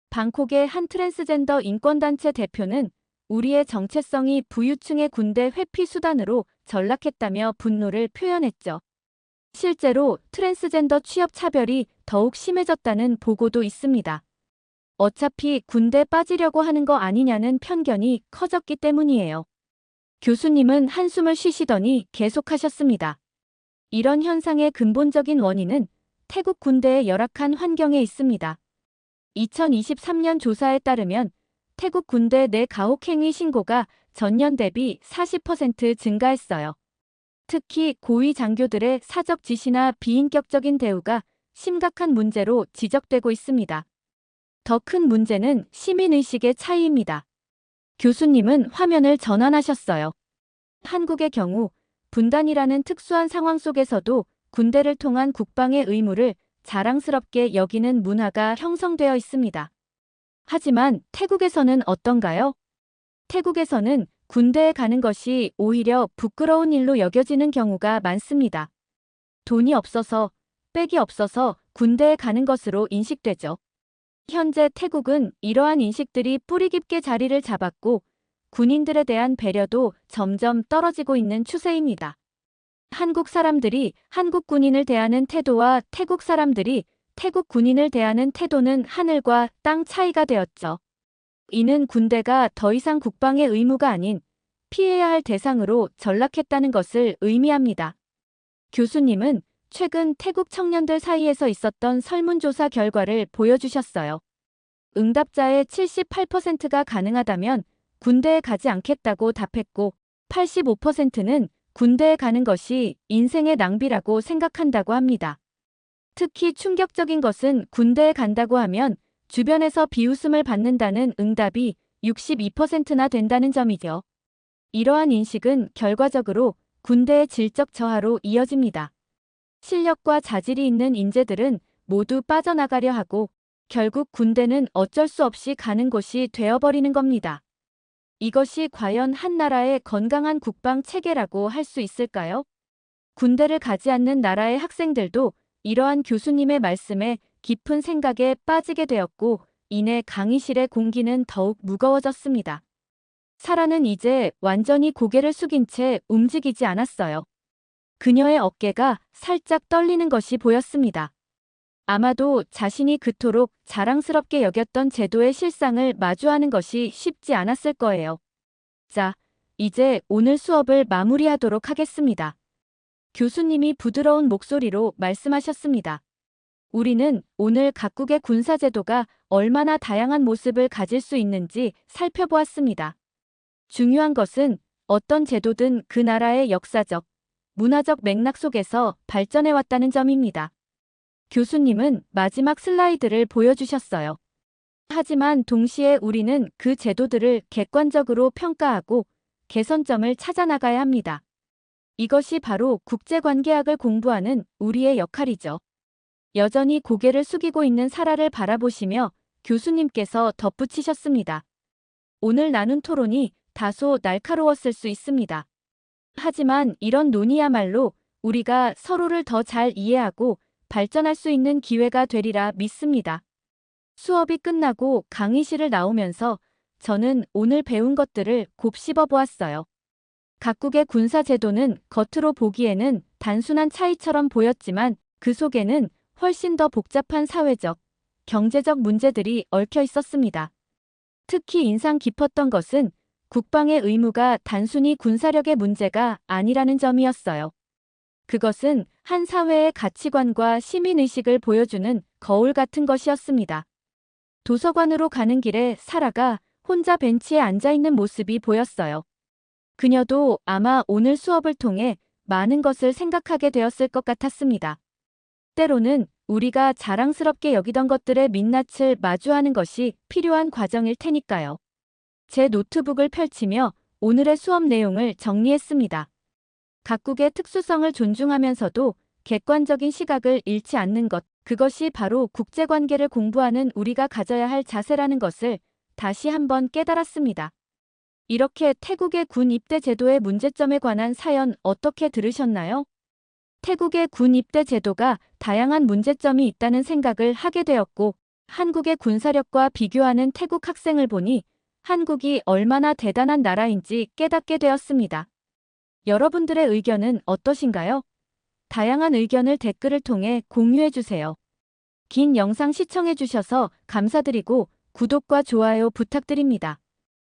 방콕의 한 트랜스젠더 인권단체 대표는 우리의 정체성이 부유층의 군대 회피 수단으로 전락했다며 분노를 표현했죠. 실제로 트랜스젠더 취업 차별이 더욱 심해졌다는 보고도 있습니다. 어차피 군대 빠지려고 하는 거 아니냐는 편견이 커졌기 때문이에요. 교수님은 한숨을 쉬시더니 계속하셨습니다. 이런 현상의 근본적인 원인은 태국 군대의 열악한 환경에 있습니다. 2023년 조사에 따르면 태국 군대 내 가혹행위 신고가 전년 대비 40% 증가했어요. 특히 고위 장교들의 사적 지시나 비인격적인 대우가 심각한 문제로 지적되고 있습니다. 더 큰 문제는 시민의식의 차이입니다. 교수님은 화면을 전환하셨어요. 한국의 경우 분단이라는 특수한 상황 속에서도 군대를 통한 국방의 의무를 자랑스럽게 여기는 문화가 형성되어 있습니다. 하지만 태국에서는 어떤가요? 태국에서는 군대에 가는 것이 오히려 부끄러운 일로 여겨지는 경우가 많습니다. 돈이 없어서, 백이 없어서 군대에 가는 것으로 인식되죠. 현재 태국은 이러한 인식들이 뿌리 깊게 자리를 잡았고 군인들에 대한 배려도 점점 떨어지고 있는 추세입니다. 한국 사람들이 한국 군인을 대하는 태도와 태국 사람들이 태국 군인을 대하는 태도는 하늘과 땅 차이가 되었죠. 이는 군대가 더 이상 국방의 의무가 아닌 피해야 할 대상으로 전락했다는 것을 의미합니다. 교수님은 최근 태국 청년들 사이에서 있었던 설문조사 결과를 보여주셨어요. 응답자의 78%가 가능하다면 군대에 가지 않겠다고 답했고 85%는 군대에 가는 것이 인생의 낭비라고 생각한다고 합니다. 특히 충격적인 것은 군대에 간다고 하면 주변에서 비웃음을 받는다는 응답이 62%나 된다는 점이죠. 이러한 인식은 결과적으로 군대의 질적 저하로 이어집니다. 실력과 자질이 있는 인재들은 모두 빠져나가려 하고 결국 군대는 어쩔 수 없이 가는 곳이 되어버리는 겁니다. 이것이 과연 한 나라의 건강한 국방 체계라고 할 수 있을까요? 군대를 가지 않는 나라의 학생들도 이러한 교수님의 말씀에 깊은 생각에 빠지게 되었고 이내 강의실의 공기는 더욱 무거워졌습니다. 사라는 이제 완전히 고개를 숙인 채 움직이지 않았어요. 그녀의 어깨가 살짝 떨리는 것이 보였습니다. 아마도 자신이 그토록 자랑스럽게 여겼던 제도의 실상을 마주하는 것이 쉽지 않았을 거예요. 자, 이제 오늘 수업을 마무리하도록 하겠습니다. 교수님이 부드러운 목소리로 말씀하셨습니다. 우리는 오늘 각국의 군사제도가 얼마나 다양한 모습을 가질 수 있는지 살펴보았습니다. 중요한 것은 어떤 제도든 그 나라의 역사적, 문화적 맥락 속에서 발전해왔다는 점입니다. 교수님은 마지막 슬라이드를 보여주셨어요. 하지만 동시에 우리는 그 제도들을 객관적으로 평가하고 개선점을 찾아나가야 합니다. 이것이 바로 국제관계학을 공부하는 우리의 역할이죠. 여전히 고개를 숙이고 있는 사라를 바라보시며 교수님께서 덧붙이셨습니다. 오늘 나눈 토론이 다소 날카로웠을 수 있습니다. 하지만 이런 논의야말로 우리가 서로를 더 잘 이해하고 발전할 수 있는 기회가 되리라 믿습니다. 수업이 끝나고 강의실을 나오면서 저는 오늘 배운 것들을 곱씹어 보았어요. 각국의 군사제도는 겉으로 보기에는 단순한 차이처럼 보였지만 그 속에는 훨씬 더 복잡한 사회적, 경제적 문제들이 얽혀 있었습니다. 특히 인상 깊었던 것은 국방의 의무가 단순히 군사력의 문제가 아니라는 점이었어요. 그것은 한 사회의 가치관과 시민의식을 보여주는 거울 같은 것이었습니다. 도서관으로 가는 길에 사라가 혼자 벤치에 앉아 있는 모습이 보였어요. 그녀도 아마 오늘 수업을 통해 많은 것을 생각하게 되었을 것 같았습니다. 때로는 우리가 자랑스럽게 여기던 것들의 민낯을 마주하는 것이 필요한 과정일 테니까요. 제 노트북을 펼치며 오늘의 수업 내용을 정리했습니다. 각국의 특수성을 존중하면서도 객관적인 시각을 잃지 않는 것, 그것이 바로 국제관계를 공부하는 우리가 가져야 할 자세라는 것을 다시 한번 깨달았습니다. 이렇게 태국의 군 입대 제도의 문제점에 관한 사연 어떻게 들으셨나요? 태국의 군 입대 제도가 다양한 문제점이 있다는 생각을 하게 되었고, 한국의 군사력과 비교하는 태국 학생을 보니 한국이 얼마나 대단한 나라인지 깨닫게 되었습니다. 여러분들의 의견은 어떠신가요? 다양한 의견을 댓글을 통해 공유해 주세요. 긴 영상 시청해 주셔서 감사드리고 구독과 좋아요 부탁드립니다.